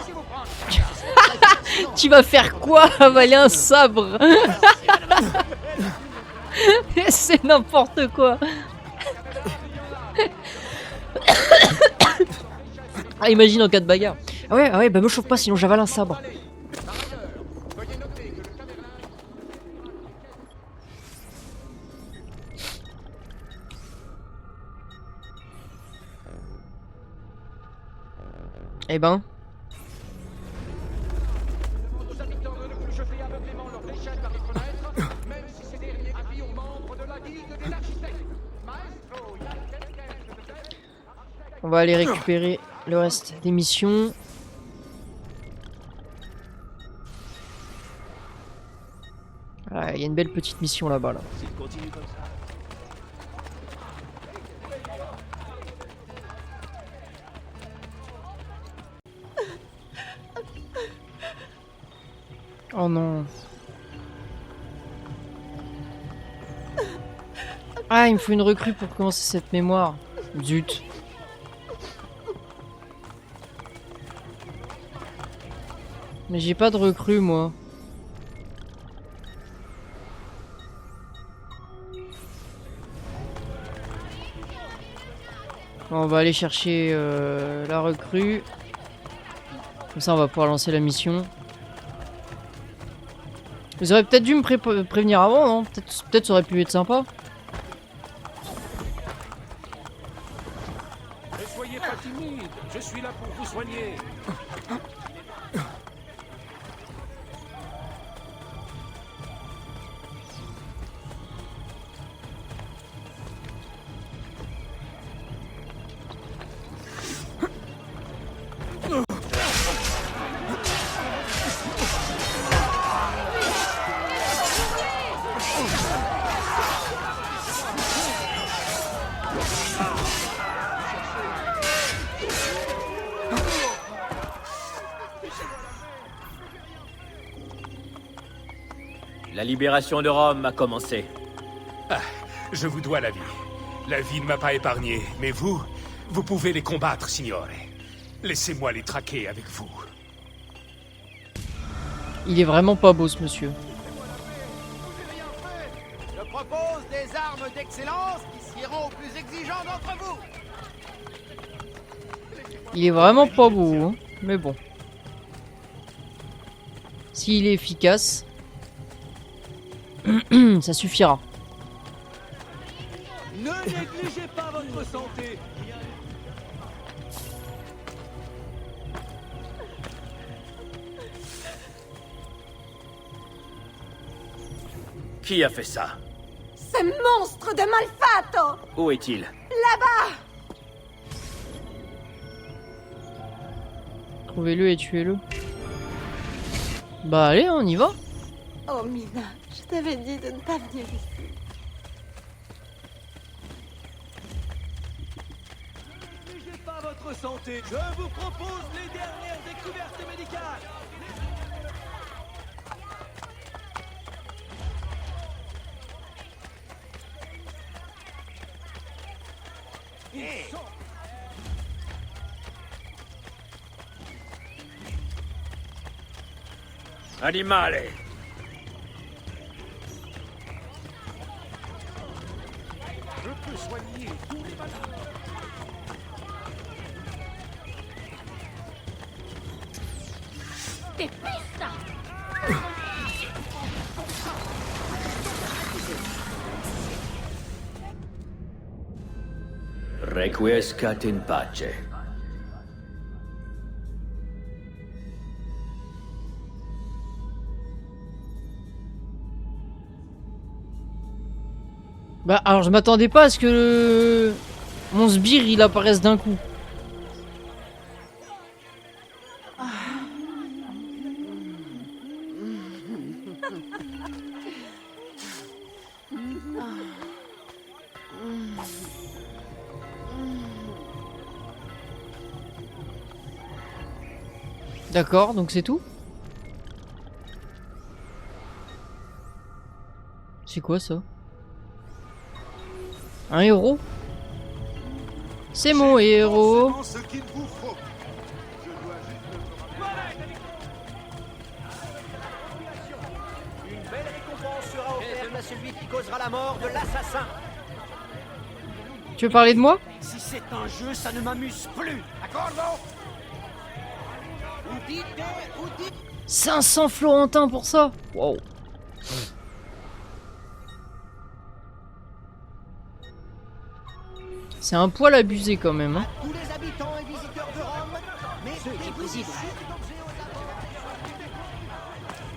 Tu vas faire quoi? Avaler un sabre? C'est n'importe quoi. Ah, imagine en cas de bagarre. Ah ouais, bah me chauffe pas sinon j'avale un sabre. Eh ben. On va aller récupérer le reste des missions. Ah, il y a une belle petite mission là-bas là. Oh non. Ah, il me faut une recrue pour commencer cette mémoire. Zut. Mais j'ai pas de recrue moi. Bon, on va aller chercher la recrue. Comme ça on va pouvoir lancer la mission. Vous auriez peut-être dû me prévenir avant, non? Peut-être ça aurait pu être sympa. Ne soyez pas timide, je suis là pour vous soigner. La libération de Rome a commencé. Ah, je vous dois la vie. La vie ne m'a pas épargné, mais vous pouvez les combattre, signore. Laissez-moi les traquer avec vous. Il est vraiment pas beau ce monsieur. Je propose armes d'excellence qui seront aux plus exigeants d'entre vous. Il est vraiment pas beau, hein. Mais bon. S'il est efficace, ça suffira. Ne négligez pas votre santé. Qui a fait ça? Ce monstre de Malfato! Où est-il? Là-bas! Trouvez-le et tuez-le. Bah allez, on y va. Oh Mina, je t'avais dit de ne pas venir ici. Ne négligez pas votre santé. Je vous propose les dernières découvertes médicales. Animale! Je peux soigner tous les malades. T'es piste! Requiescat in pace. Bah alors je m'attendais pas à ce que mon sbire il apparaisse d'un coup. D'accord, donc c'est tout? C'est quoi ça? Un héros? C'est mon héros. Ce qu'il vous faut. Je dois juste Une belle récompense sera offerte à celui qui causera la mort de l'assassin. Tu veux parler de moi? Si c'est un jeu, ça ne m'amuse plus. D'accord, non? 500 florentins pour ça? Wow. C'est un poil abusé quand même, hein. Tous les habitants et visiteurs de Rome, mais ceux qui président.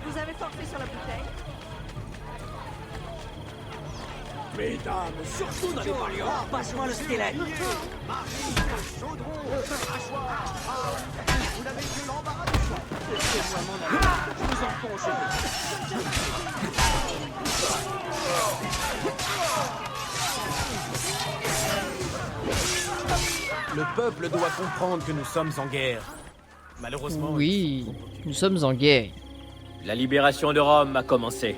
Vous avez forcé sur la bouteille? Mesdames, surtout n'allez pas lui en passe-moi le squelette. Vous n'avez que l'embarras du choix. Laissez-moi mon ami, je vous en conjure. Le peuple doit comprendre que nous sommes en guerre. Malheureusement... Oui, nous sommes en guerre. La libération de Rome a commencé.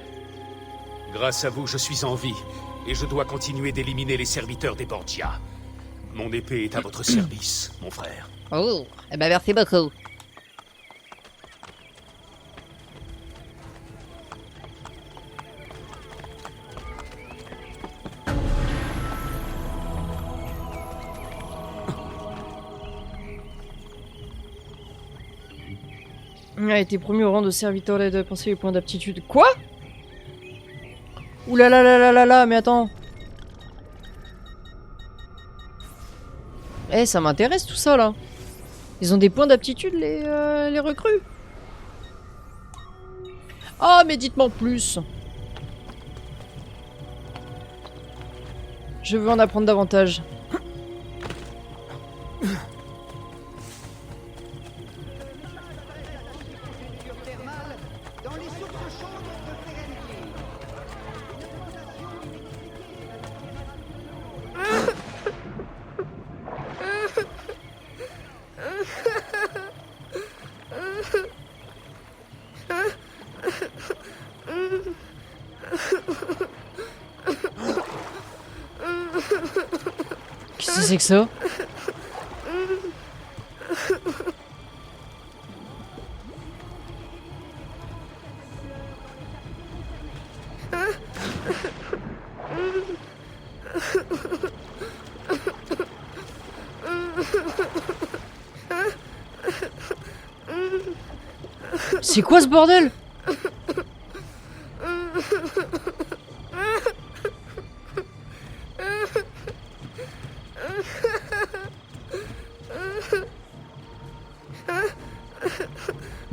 Grâce à vous, je suis en vie, et je dois continuer d'éliminer les serviteurs des Borgia. Mon épée est à votre service, mon frère. Oh, eh ben merci beaucoup. Il a été promu au rang de serviteur et de penser les points d'aptitude. Quoi? Ouh là là là là là là, mais attends. Eh, ça m'intéresse tout ça là. Ils ont des points d'aptitude les recrues. Ah, mais dites-moi en plus. Je veux en apprendre davantage. Dans les sources chaudes de Férentie. Qu'est-ce que c'est que ça? C'est quoi ce bordel?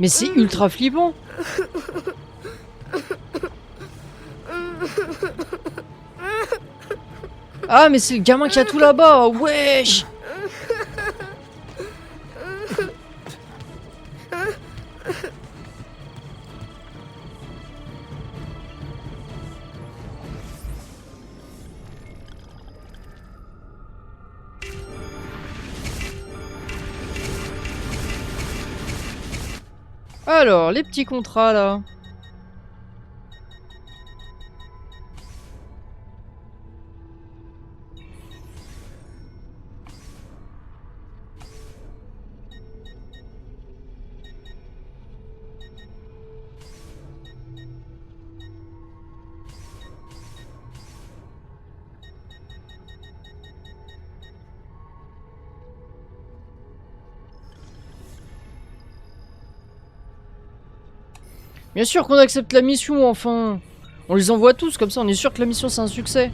Mais c'est ultra flippant. Ah mais c'est le gamin qui a tout là-bas, wesh. Alors, les petits contrats là. Bien sûr qu'on accepte la mission, enfin. On les envoie tous, comme ça on est sûr que la mission c'est un succès.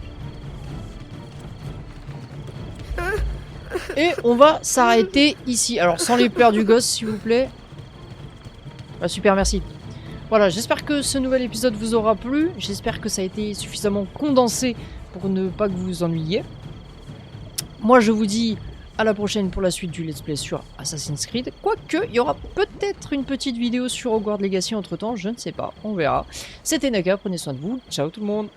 Et on va s'arrêter ici. Alors sans les pleurs du gosse, s'il vous plaît. Ah, super, merci. Voilà, j'espère que ce nouvel épisode vous aura plu. J'espère que ça a été suffisamment condensé pour ne pas que vous vous ennuyiez. Moi je vous dis à la prochaine pour la suite du let's play sur Assassin's Creed. Quoique, il y aura peut-être une petite vidéo sur Hogwarts Legacy entre temps, je ne sais pas, on verra. C'était Naka, prenez soin de vous, ciao tout le monde.